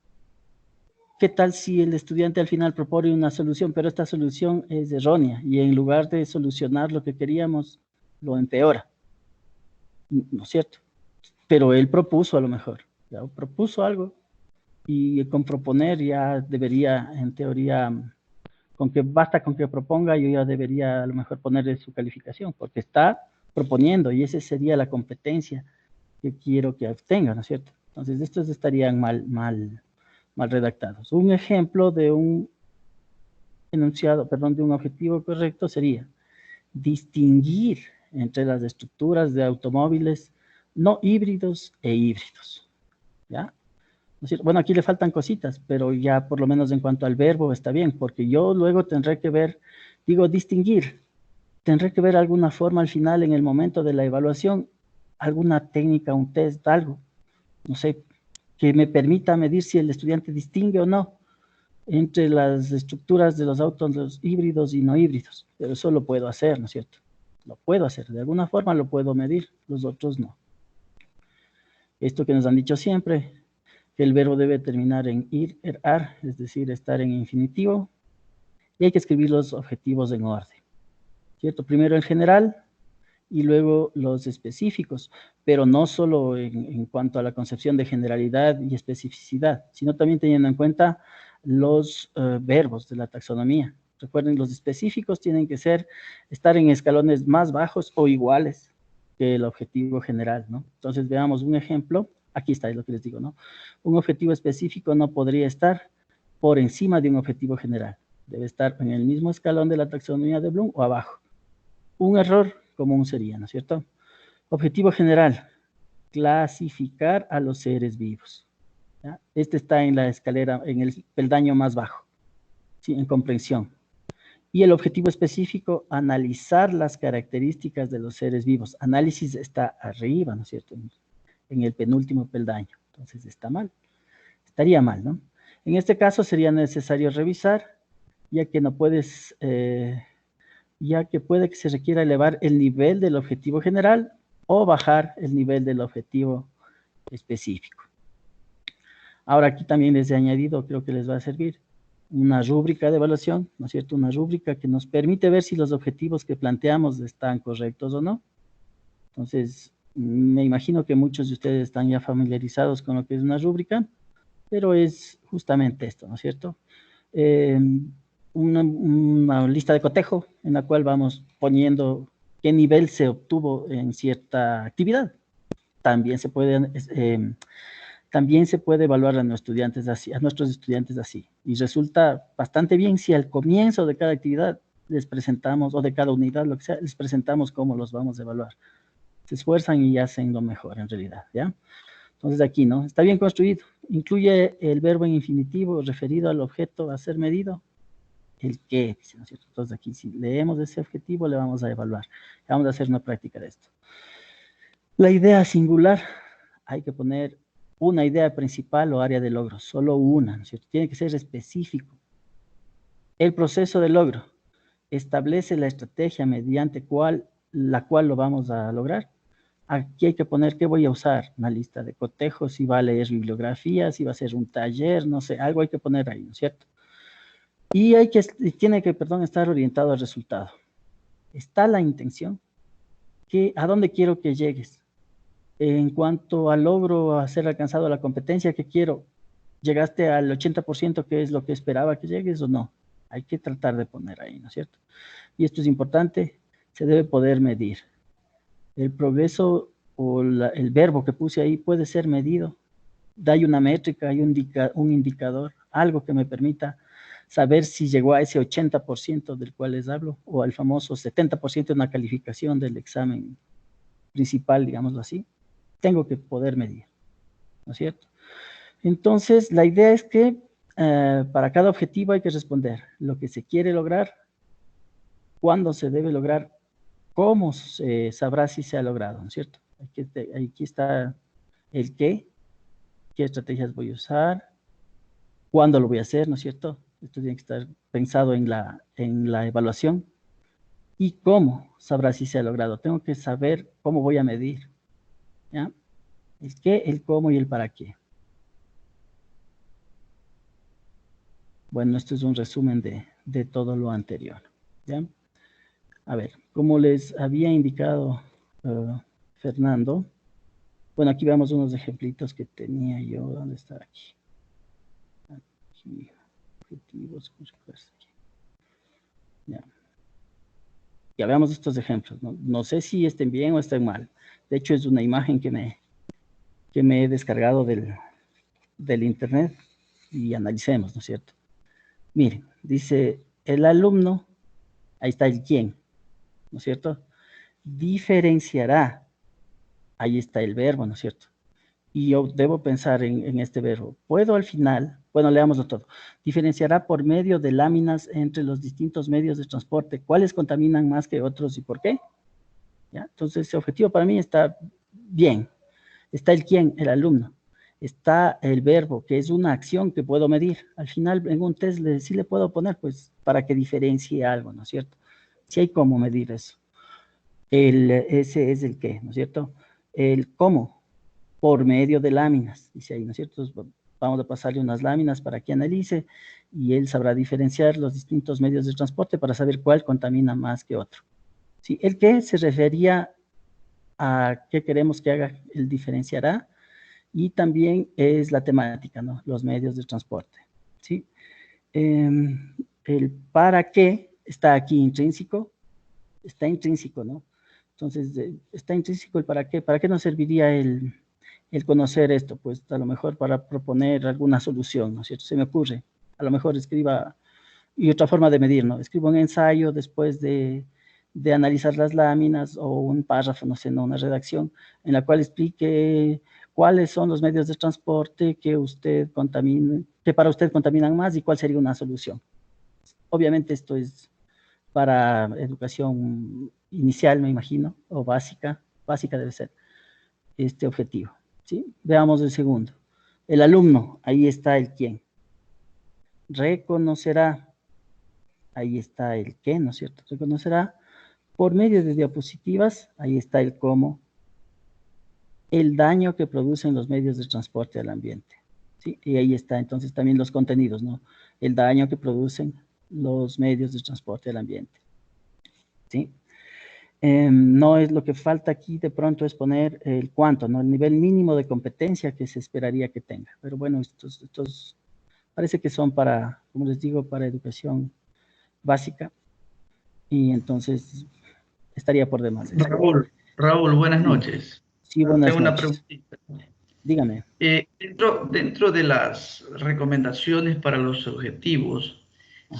¿Qué tal si el estudiante al final propone una solución, pero esta solución es errónea y en lugar de solucionar lo que queríamos, lo empeora? ¿No es cierto? Pero él propuso a lo mejor, ¿ya? Propuso algo y con proponer ya debería, en teoría, basta con que proponga, yo ya debería a lo mejor ponerle su calificación, porque está proponiendo y esa sería la competencia que quiero que obtenga, ¿no es cierto? Entonces, estos estarían mal redactados. Un ejemplo de un enunciado, perdón, de un objetivo correcto sería distinguir entre las estructuras de automóviles no híbridos e híbridos, ¿ya? ¿No es cierto? Bueno, aquí le faltan cositas, pero ya por lo menos en cuanto al verbo está bien, porque yo luego tendré que ver, digo, distinguir, tendré que ver alguna forma al final en el momento de la evaluación, alguna técnica, un test, algo, no sé, que me permita medir si el estudiante distingue o no entre las estructuras de los autos los híbridos y no híbridos, pero eso lo puedo hacer, ¿no es cierto? Lo puedo hacer, de alguna forma lo puedo medir, los otros no. Esto que nos han dicho siempre, que el verbo debe terminar en ir, ar, es decir, estar en infinitivo, y hay que escribir los objetivos en orden, ¿cierto? Primero en general y luego los específicos, pero no solo en cuanto a la concepción de generalidad y especificidad, sino también teniendo en cuenta los verbos de la taxonomía. Recuerden, los específicos tienen que estar en escalones más bajos o iguales que el objetivo general, ¿no? Entonces veamos un ejemplo. Aquí está, es lo que les digo, ¿no? Un objetivo específico no podría estar por encima de un objetivo general. Debe estar en el mismo escalón de la taxonomía de Bloom o abajo. Un error común sería, ¿no es cierto? Objetivo general, clasificar a los seres vivos, ¿ya? Este está en la escalera, en el peldaño más bajo, ¿sí? En comprensión. Y el objetivo específico, analizar las características de los seres vivos. Análisis está arriba, ¿no es cierto? En el penúltimo peldaño. Entonces está mal. Estaría mal, ¿no? En este caso sería necesario revisar, ya que no puedes, ya que puede que se requiera elevar el nivel del objetivo general o bajar el nivel del objetivo específico. Ahora aquí también les he añadido, creo que les va a servir, una rúbrica de evaluación, ¿no es cierto? Una rúbrica que nos permite ver si los objetivos que planteamos están correctos o no. Entonces, me imagino que muchos de ustedes están ya familiarizados con lo que es una rúbrica, pero es justamente esto, ¿no es cierto? Una lista de cotejo en la cual vamos poniendo qué nivel se obtuvo en cierta actividad. También se puede evaluar a nuestros estudiantes así. Y resulta bastante bien si al comienzo de cada actividad les presentamos, o de cada unidad, lo que sea, les presentamos cómo los vamos a evaluar. Se esfuerzan y hacen lo mejor en realidad, ¿ya? Entonces aquí, ¿no? Está bien construido. Incluye el verbo en infinitivo referido al objeto a ser medido. El qué, ¿no es cierto? Entonces aquí, si leemos ese objetivo, le vamos a evaluar. Vamos a hacer una práctica de esto. La idea singular, hay que poner una idea principal o área de logro, solo una, ¿no es cierto? Tiene que ser específico. El proceso de logro establece la estrategia mediante la cual lo vamos a lograr. Aquí hay que poner qué voy a usar, una lista de cotejos, si va a leer bibliografía, si va a ser un taller, no sé, algo hay que poner ahí, ¿no es cierto? Y tiene que estar orientado al resultado. Está la intención, ¿a dónde quiero que llegues? En cuanto al logro, a ser alcanzado la competencia que quiero, ¿llegaste al 80% que es lo que esperaba que llegues o no? Hay que tratar de poner ahí, ¿no es cierto? Y esto es importante, se debe poder medir. El progreso o el verbo que puse ahí puede ser medido. Hay una métrica, hay un indicador, algo que me permita saber si llegó a ese 80% del cual les hablo, o al famoso 70% de una calificación del examen principal, digámoslo así. Tengo que poder medir, ¿no es cierto? Entonces, la idea es que para cada objetivo hay que responder lo que se quiere lograr, cuándo se debe lograr, cómo se sabrá si se ha logrado, ¿no es cierto? Aquí está el qué estrategias voy a usar, cuándo lo voy a hacer, ¿no es cierto? Esto tiene que estar pensado en la evaluación. Y cómo sabrá si se ha logrado. Tengo que saber cómo voy a medir, ¿ya? El qué, el cómo y el para qué. Bueno, esto es un resumen de todo lo anterior, ¿ya? A ver, como les había indicado Fernando, bueno, aquí vemos unos ejemplitos que tenía yo. ¿Dónde está aquí? Aquí, objetivos, aquí. Ya. Ya veamos estos ejemplos. No sé si estén bien o estén mal. De hecho, es una imagen que me he descargado del internet y analicemos, ¿no es cierto? Miren, dice el alumno, ahí está el quién, ¿no es cierto? Diferenciará, ahí está el verbo, ¿no es cierto? Y yo debo pensar en este verbo. Puedo al final, bueno, leámoslo todo. Diferenciará por medio de láminas entre los distintos medios de transporte. ¿Cuáles contaminan más que otros y por qué? ¿Ya? Entonces, ese objetivo para mí está bien. Está el quién, el alumno. Está el verbo, que es una acción que puedo medir. Al final, en un test, sí le puedo poner, pues, para que diferencie algo, ¿no es cierto? Sí hay cómo medir eso. Ese es el qué, ¿no es cierto? El cómo, por medio de láminas, dice ahí, ¿no es cierto? Entonces, vamos a pasarle unas láminas para que analice y él sabrá diferenciar los distintos medios de transporte para saber cuál contamina más que otro. ¿Sí? El qué se refería a qué queremos que haga, él diferenciará, y también es la temática, ¿no? Los medios de transporte, ¿sí? El para qué está aquí intrínseco, ¿no? Entonces, está intrínseco el para qué nos serviría el conocer esto, pues a lo mejor para proponer alguna solución, ¿no es cierto? Se me ocurre, a lo mejor escriba, y otra forma de medir, ¿no? Escribo un ensayo después de analizar las láminas o un párrafo, no sé, no, una redacción en la cual explique cuáles son los medios de transporte que para usted contaminan más y cuál sería una solución. Obviamente esto es para educación inicial, me imagino, o básica debe ser este objetivo, ¿sí? Veamos el segundo. El alumno, ahí está el quién. Reconocerá, ahí está el qué, ¿no es cierto? Reconocerá por medio de diapositivas, ahí está el cómo, el daño que producen los medios de transporte al ambiente, ¿sí? Y ahí está entonces también los contenidos, ¿no? El daño que producen los medios de transporte al ambiente, ¿sí? No es lo que falta aquí, de pronto es poner el cuánto, ¿no? El nivel mínimo de competencia que se esperaría que tenga. Pero bueno, estos parece que son para, como les digo, para educación básica. Y entonces estaría por demás. Raúl, buenas noches. Sí, buenas Tengo una noches. preguntita. Dígame. Dentro de las recomendaciones para los objetivos,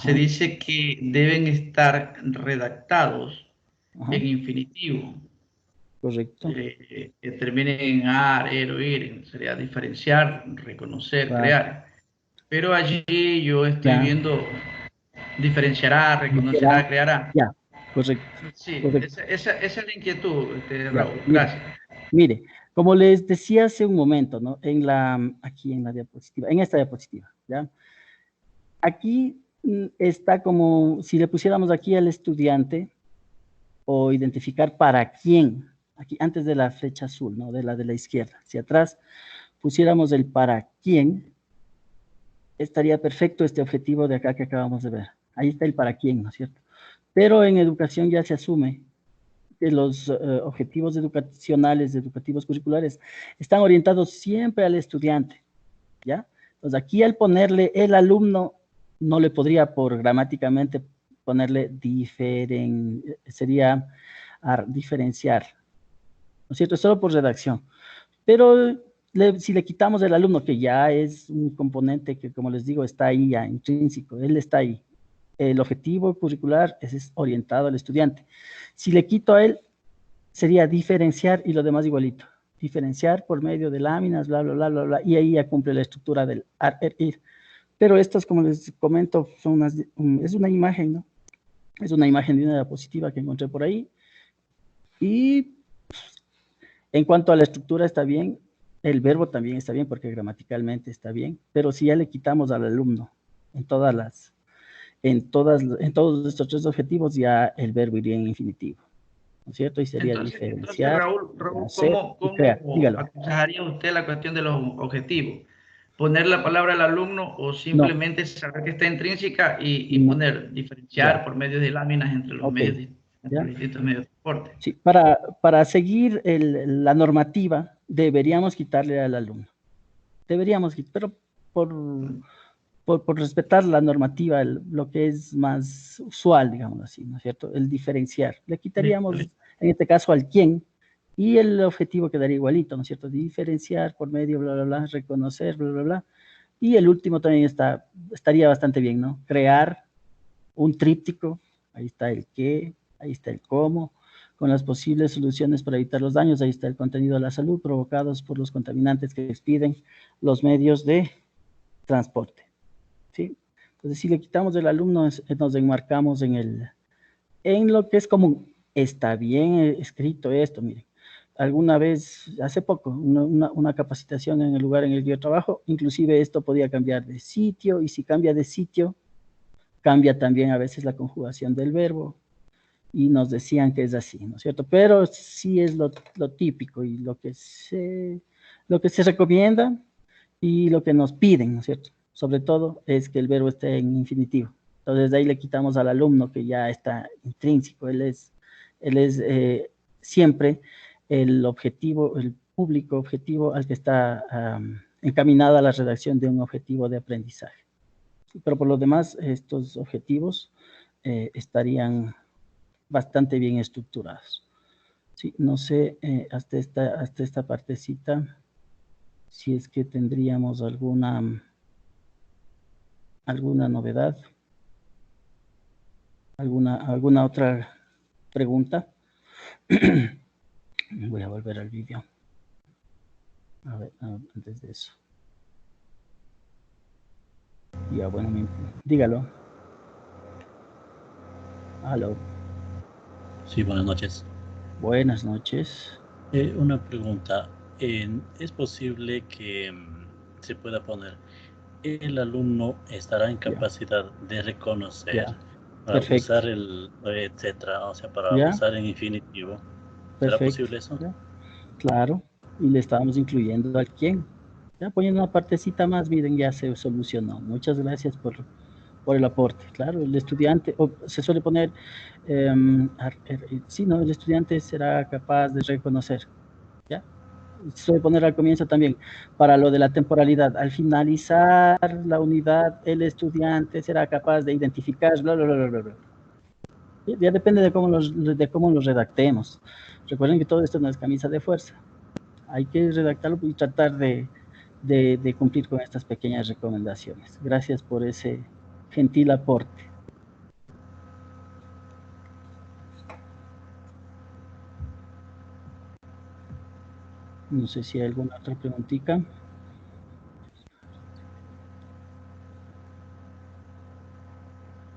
se dice que deben estar redactados en infinitivo. Correcto. Que terminen en ar, o ir, sería diferenciar, reconocer, crear. Pero allí yo estoy viendo diferenciará, reconocerá, creará. Ya, correcto. Sí, correcto. esa es la inquietud, Raúl. Gracias. Mire, como les decía hace un momento, ¿no? Aquí en la diapositiva, en esta diapositiva, ¿ya? Aquí está como si le pusiéramos aquí al estudiante o identificar para quién, aquí antes de la flecha azul, ¿no? De la izquierda, hacia atrás, pusiéramos el para quién, estaría perfecto este objetivo de acá que acabamos de ver. Ahí está el para quién, ¿no es cierto? Pero en educación ya se asume que los objetivos educacionales, educativos curriculares, están orientados siempre al estudiante, ¿ya? Entonces aquí al ponerle el alumno, no le podría por gramáticamente ponerle sería diferenciar, ¿no es cierto? Solo por redacción. Pero si le quitamos el alumno, que ya es un componente que, como les digo, está ahí ya intrínseco, él está ahí. El objetivo curricular es orientado al estudiante. Si le quito a él, sería diferenciar y lo demás igualito. Diferenciar por medio de láminas, bla, bla, bla, bla, bla, y ahí ya cumple la estructura del AR-IR. Pero estas, como les comento, es una imagen, ¿no? Es una imagen de una diapositiva que encontré por ahí. Y en cuanto a la estructura está bien, el verbo también está bien porque gramaticalmente está bien, pero si ya le quitamos al alumno en todos estos tres objetivos, ya el verbo iría en infinitivo, ¿no es cierto? Y sería Entonces, diferenciar, Raúl, hacer y crear. Dígalo. aconsejaría usted la cuestión de los objetivos? ¿Poner la palabra al alumno o No, simplemente saber que está intrínseca y no, poner, diferenciar ya, por medio de láminas entre los ok, medios, entre ya. los distintos medios de transporte? Sí, para seguir la normativa, deberíamos quitarle al alumno. Deberíamos, pero por respetar la normativa, lo que es más usual, digamos así, ¿no es cierto? El diferenciar. Le quitaríamos, en este caso, al quién, y el objetivo quedaría igualito, ¿no es cierto? Diferenciar por medio, bla, bla, bla, reconocer, bla, bla, bla. Y el último también estaría bastante bien, ¿no? Crear un tríptico, ahí está el qué, ahí está el cómo, con las posibles soluciones para evitar los daños, ahí está el contenido de la salud provocados por los contaminantes que expiden los medios de transporte, ¿sí? Entonces, si le quitamos el alumno, nos enmarcamos en lo que es común. Está bien escrito esto, miren. Alguna vez, hace poco, una capacitación en el lugar en el que yo trabajo, inclusive esto podía cambiar de sitio, y si cambia de sitio, cambia también a veces la conjugación del verbo, y nos decían que es así, ¿no es cierto? Pero sí es lo típico y lo que se recomienda y lo que nos piden, ¿no es cierto? Sobre todo es que el verbo esté en infinitivo. Entonces de ahí le quitamos al alumno que ya está intrínseco, él es siempre el objetivo, el público objetivo al que está encaminada la redacción de un objetivo de aprendizaje. Pero por lo demás, estos objetivos estarían bastante bien estructurados. Sí, no sé, hasta esta partecita, si es que tendríamos alguna novedad, alguna otra pregunta. Voy a volver al vídeo. A ver, antes de eso. Ya, bueno, dígalo. Aló. Sí, buenas noches. Buenas noches. Una pregunta. ¿Es posible que se pueda poner el alumno estará en capacidad de reconocer para Perfecto. usar el etcétera, o sea, para ¿Ya? usar en infinitivo? ¿Será Perfecto. posible eso? ¿Ya? Claro, y le estábamos incluyendo al quién. Ya poniendo una partecita más, miren, ya se solucionó. Muchas gracias por el aporte. Claro, el estudiante, se suele poner, sí, ¿no? El estudiante será capaz de reconocer, ¿ya? Se suele poner al comienzo también, para lo de la temporalidad. Al finalizar la unidad, el estudiante será capaz de identificar, bla, bla, bla, bla, bla. Ya depende de cómo los redactemos. Recuerden que todo esto no es camisa de fuerza. Hay que redactarlo y tratar de cumplir con estas pequeñas recomendaciones. Gracias por ese gentil aporte. No sé si hay alguna otra preguntita.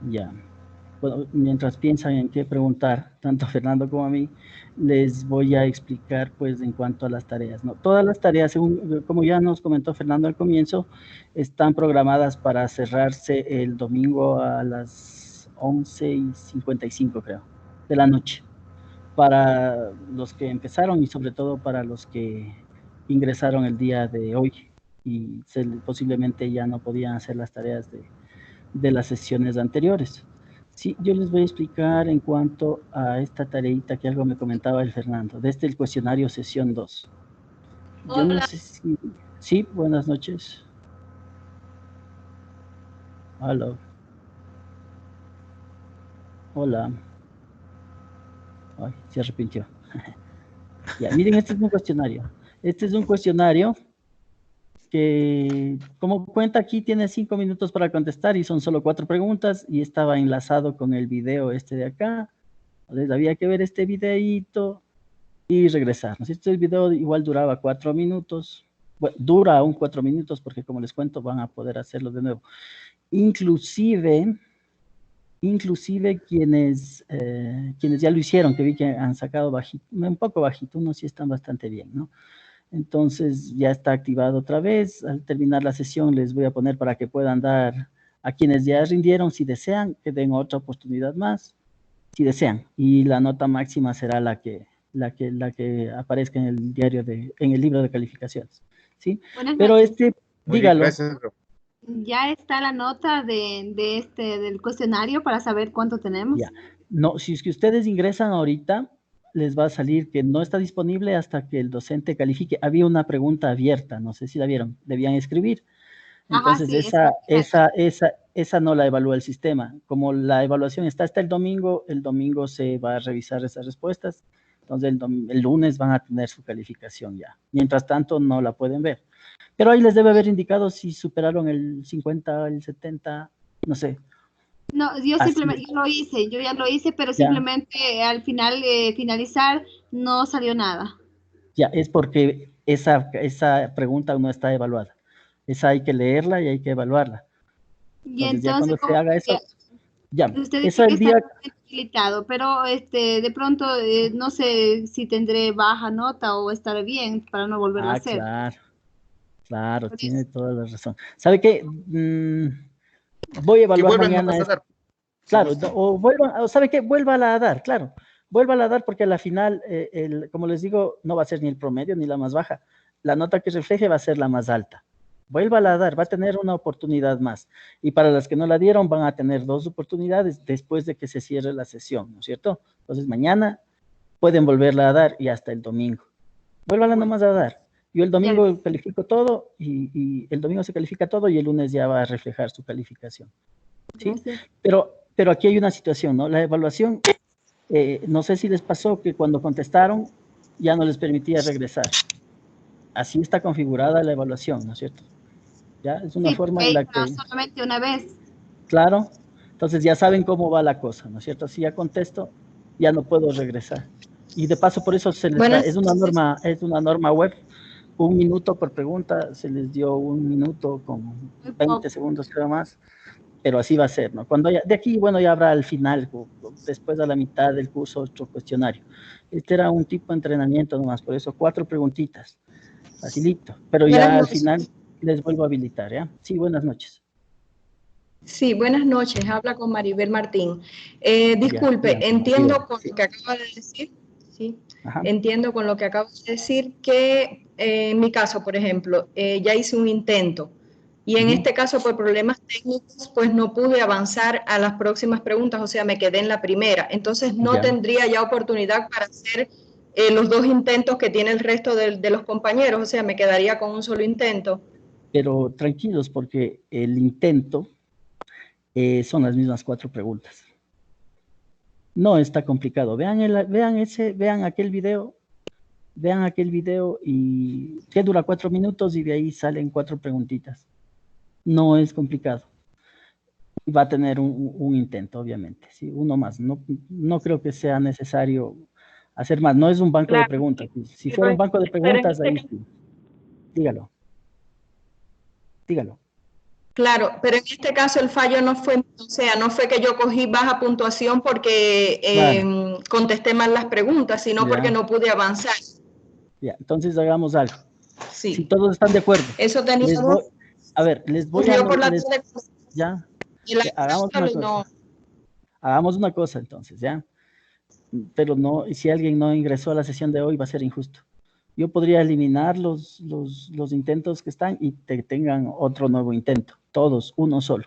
Ya. Bueno, mientras piensan en qué preguntar, tanto a Fernando como a mí, les voy a explicar pues en cuanto a las tareas, ¿no? Todas las tareas, según, como ya nos comentó Fernando al comienzo, están programadas para cerrarse el domingo a las 11:55, creo, de la noche, para los que empezaron y sobre todo para los que ingresaron el día de hoy y posiblemente ya no podían hacer las tareas de las sesiones anteriores. Sí, yo les voy a explicar en cuanto a esta tareita que algo me comentaba el Fernando, desde el cuestionario sesión 2. Yo no sé si... Sí, buenas noches. Hola. Hola. Ay, se arrepintió. Ya, miren, este es un cuestionario. Este es un cuestionario que, como cuenta aquí, tiene 5 minutos para contestar y son solo 4 preguntas y estaba enlazado con el video este de acá. Entonces había que ver este videíto y regresar. ¿No es cierto? El video igual duraba 4 minutos. Bueno, dura aún 4 minutos porque, como les cuento, van a poder hacerlo de nuevo. Inclusive quienes ya lo hicieron, que vi que han sacado bajito, un poco bajito, unos sí están bastante bien, ¿no? Entonces ya está activado otra vez. Al terminar la sesión les voy a poner para que puedan dar a quienes ya rindieron, si desean, que den otra oportunidad más, si desean. Y la nota máxima será la que aparezca en el diario en el libro de calificaciones, ¿sí? Pero dígalo. Gracias. Ya está la nota del cuestionario para saber cuánto tenemos. Ya. No, si es que ustedes ingresan ahorita, les va a salir que no está disponible hasta que el docente califique. Había una pregunta abierta, no sé si la vieron, debían escribir. Entonces, ajá, sí, esa no la evalúa el sistema. Como la evaluación está hasta el domingo se va a revisar esas respuestas. Entonces, el lunes van a tener su calificación ya. Mientras tanto, no la pueden ver. Pero ahí les debe haber indicado si superaron el 50, el 70, no sé. No, yo simplemente yo ya lo hice, pero ya. Simplemente al final, finalizar, no salió nada. Ya, es porque esa pregunta no está evaluada. Esa hay que leerla y hay que evaluarla. Y entonces ya cuando se haga eso, ya. Usted dice que está habilitado, pero de pronto no sé si tendré baja nota o estaré bien para no volverlo a hacer. Claro, tiene toda la razón. ¿Sabe qué? Voy a evaluar mañana. Claro, o ¿sabe qué? Vuélvala a dar, claro. Vuélvala a dar porque a la final, como les digo, no va a ser ni el promedio ni la más baja. La nota que refleje va a ser la más alta. Vuélvala a dar, va a tener una oportunidad más. Y para las que no la dieron, van a tener 2 oportunidades después de que se cierre la sesión, ¿no es cierto? Entonces, mañana pueden volverla a dar y hasta el domingo. Vuélvala nomás a dar. Yo el domingo califico todo y el domingo se califica todo y el lunes ya va a reflejar su calificación. ¿Sí? Pero aquí hay una situación, ¿no? La evaluación, no sé si les pasó que cuando contestaron ya no les permitía regresar. Así está configurada la evaluación, ¿no es cierto? ¿Ya? Es una forma en la que... solamente una vez. Claro. Entonces ya saben cómo va la cosa, ¿no es cierto? Si ya contesto, ya no puedo regresar. Y de paso, por eso se les da, es una norma web. 1 minuto por pregunta, se les dio 1 minuto con 20 segundos creo más, pero así va a ser, ¿no? Cuando de aquí, bueno, ya habrá al final, después a la mitad del curso, otro cuestionario. Este era un tipo de entrenamiento nomás, por eso 4 preguntitas, facilito, pero ya al final les vuelvo a habilitar, ¿ya? Sí, buenas noches. Sí, buenas noches, habla con Maribel Martín. Disculpe, entiendo con lo que acaba de decir, sí, entiendo con lo que acabo de decir que en mi caso, por ejemplo, ya hice un intento y en este caso por problemas técnicos pues no pude avanzar a las próximas preguntas, o sea, me quedé en la primera. Entonces no tendría ya oportunidad para hacer los 2 intentos que tiene el resto de los compañeros, o sea, me quedaría con un solo intento. Pero tranquilos porque el intento son las mismas 4 preguntas. No está complicado. Vean aquel video. Vean aquel video y que dura 4 minutos y de ahí salen 4 preguntitas. No es complicado. Va a tener un intento, obviamente. ¿Sí? Uno más. No creo que sea necesario hacer más. No es un banco de preguntas. Si fuera un banco de preguntas, ahí sí. Dígalo. Claro, pero en este caso el fallo no fue, o sea, no fue que yo cogí baja puntuación porque contesté mal las preguntas, sino porque no pude avanzar. Ya, entonces hagamos algo. Sí. Si todos están de acuerdo. Eso teníamos. Les voy a... Ya. Hagamos una cosa entonces, ¿ya? Pero no, si alguien no ingresó a la sesión de hoy va a ser injusto. Yo podría eliminar los intentos que están y te tengan otro nuevo intento. Todos, uno solo.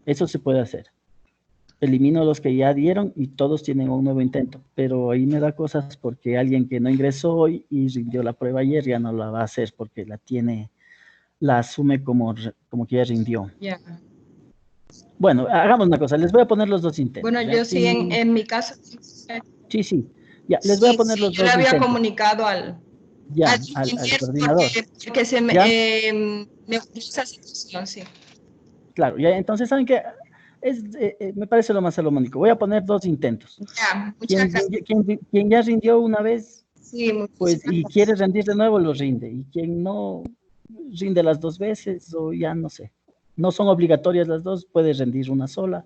Eso se puede hacer. Elimino los que ya dieron y todos tienen un nuevo intento. Pero ahí me da cosas porque alguien que no ingresó hoy y rindió la prueba ayer ya no la va a hacer porque la asume como que ya rindió. Yeah. Bueno, hagamos una cosa. Les voy a poner los dos intentos. Bueno, yo sí, en mi caso. Sí. Ya, les voy a poner los dos intentos. Yo le había comunicado al coordinador. Porque se me gustó esa situación, sí. Claro, ya, entonces, ¿saben qué? Me parece lo más salomónico. Voy a poner dos intentos. Ya, muchas gracias. Quien ya rindió una vez, sí, pues, y quiere rendir de nuevo, lo rinde. Y quien no rinde las dos veces, o ya no sé. No son obligatorias las dos, puede rendir una sola,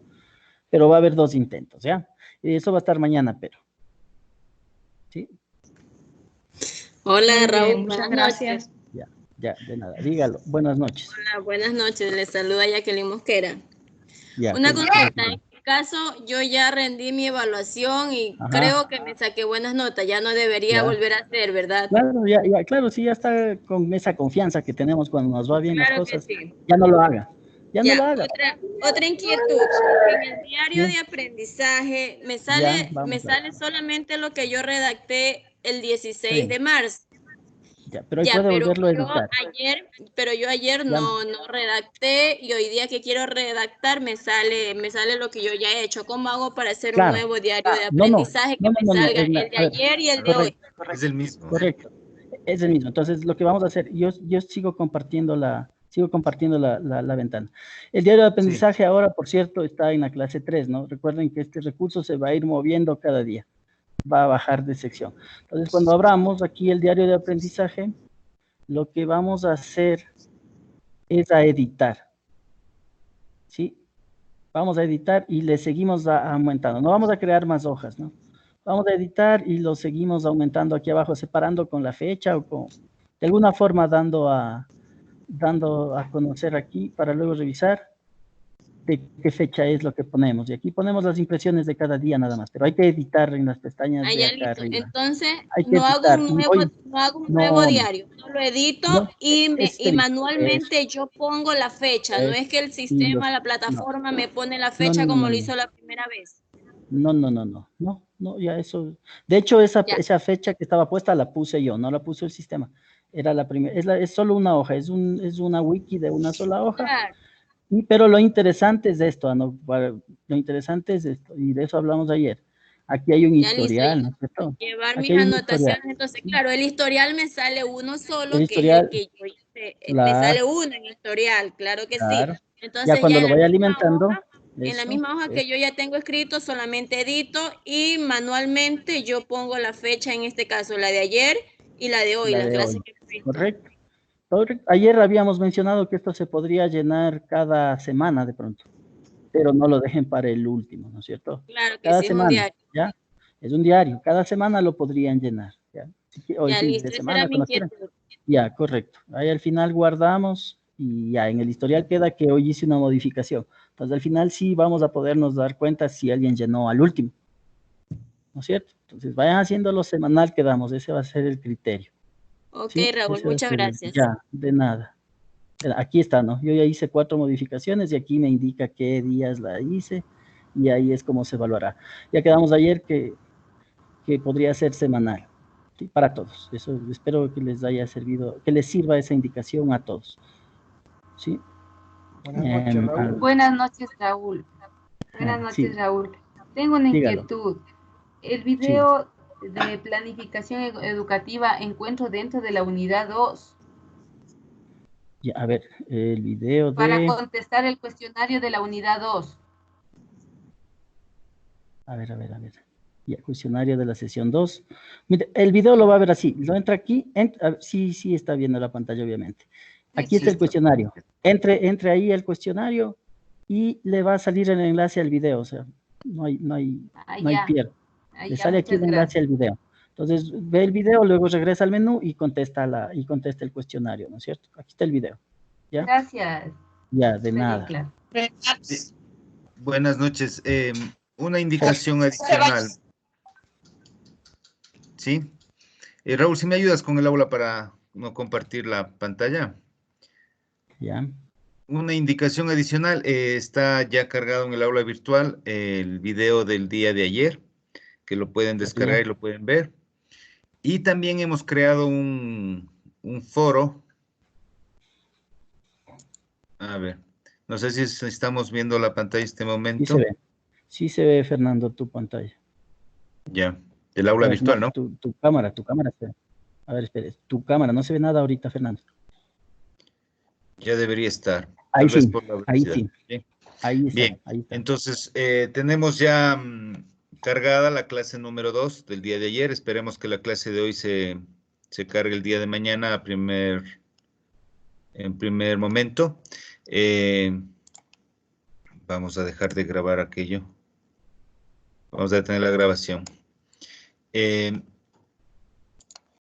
pero va a haber dos intentos, ¿ya? Y eso va a estar mañana, pero. ¿Sí? Hola, Raúl. Muchas gracias. Ya, de nada. Dígalo. Buenas noches. Hola, buenas noches. Les saluda Jacqueline Mosquera. Ya, una consulta. En mi caso, yo ya rendí mi evaluación y creo que me saqué buenas notas. Ya no debería volver a hacer, ¿verdad? Claro, claro, sí, ya está con esa confianza que tenemos cuando nos va bien las cosas. Sí. Ya no lo haga. Ya no lo haga. Otra inquietud. En el diario de aprendizaje me sale solamente lo que yo redacté el 16 de marzo. Ya, pero ahí puede volverlo a editar. Pero yo ayer no redacté y hoy día que quiero redactar me sale lo que yo ya he hecho. ¿Cómo hago para hacer un nuevo diario de aprendizaje que me salga el de ayer y el de hoy? Es el mismo. Correcto, es el mismo. Entonces, lo que vamos a hacer, yo sigo compartiendo la ventana. El diario de aprendizaje ahora, por cierto, está en la clase 3, ¿no? Recuerden que este recurso se va a ir moviendo cada día. Va a bajar de sección. Entonces, cuando abramos aquí el diario de aprendizaje, lo que vamos a hacer es a editar. ¿Sí? Vamos a editar y le seguimos aumentando. No vamos a crear más hojas, ¿no? Vamos a editar y lo seguimos aumentando aquí abajo, separando con la fecha o de alguna forma dando a conocer aquí para luego revisar de qué fecha es lo que ponemos. Y aquí ponemos las impresiones de cada día nada más, pero hay que editar en las pestañas de acá arriba. Entonces, no hago un nuevo diario, no lo edito y manualmente yo pongo la fecha. No es que el sistema, la plataforma me pone la fecha como lo hizo la primera vez. No, ya eso. De hecho, esa fecha que estaba puesta la puse yo, no la puso el sistema. Era la primera, es solo una hoja, es una wiki de una sola hoja. Claro. Pero lo interesante es esto, ¿no? Lo interesante es esto, y de eso hablamos ayer. Aquí hay un historial, ¿no es cierto? Llevar mis anotaciones, entonces, claro, el historial me sale uno solo, que yo hice, me sale uno en historial, claro que sí. Entonces, ya cuando lo vaya alimentando. En la misma hoja que yo ya tengo escrito, solamente edito y manualmente yo pongo la fecha, en este caso, la de ayer y la de hoy, la clase que fui. Correcto. Ayer habíamos mencionado que esto se podría llenar cada semana de pronto, pero no lo dejen para el último, ¿no es cierto? Claro que cada sí, semana, es un diario. ¿ya? Es un diario, cada semana lo podrían llenar, ¿ya? Listo, esa era mi inquietud. Ya, correcto. Ahí al final guardamos y ya en el historial queda que hoy hice una modificación. Entonces al final sí vamos a podernos dar cuenta si alguien llenó al último, ¿no es cierto? Entonces vayan haciéndolo semanal, quedamos, ese va a ser el criterio. Ok, ¿sí? Raúl, muchas gracias. Ya, de nada. Aquí está, ¿no? Yo ya hice 4 modificaciones y aquí me indica qué días la hice y ahí es como se evaluará. Ya quedamos ayer que podría ser semanal, ¿sí? Para todos. Eso espero que les haya servido, que les sirva esa indicación a todos. ¿Sí? Buenas noches, Raúl. Buenas noches, Raúl. Tengo una inquietud. El video de planificación educativa encuentro dentro de la unidad 2. Ya, a ver, el video de... Para contestar el cuestionario de la unidad 2. A ver. Ya, cuestionario de la sesión 2. Mire, el video lo va a ver así. Lo entra aquí. Sí está viendo la pantalla, obviamente. Aquí está el cuestionario. Entre ahí el cuestionario y le va a salir el enlace al video, o sea, no hay pierde. Le sale aquí el enlace al video. Entonces, ve el video, luego regresa al menú y contesta el cuestionario, ¿no es cierto? Aquí está el video. ¿Ya? Gracias. Ya, de nada. Buenas noches. Una indicación adicional. ¿Sí? Raúl, si me ayudas con el aula para no compartir la pantalla. Ya. Una indicación adicional, está ya cargado en el aula virtual el video del día de ayer, que lo pueden descargar y lo pueden ver. Y también hemos creado un foro. A ver, no sé si estamos viendo la pantalla en este momento. Sí se ve. Sí se ve, Fernando, tu pantalla. Ya, el aula virtual, ¿no? Tu cámara se ve. A ver, espere, tu cámara, no se ve nada ahorita, Fernando. Ya debería estar. Ahí sí, ahí sí. ¿Sí? Ahí está, bien, ahí está. Entonces tenemos ya cargada la clase número 2 del día de ayer. Esperemos que la clase de hoy se cargue el día de mañana en primer momento. Vamos a dejar de grabar aquello. Vamos a detener la grabación.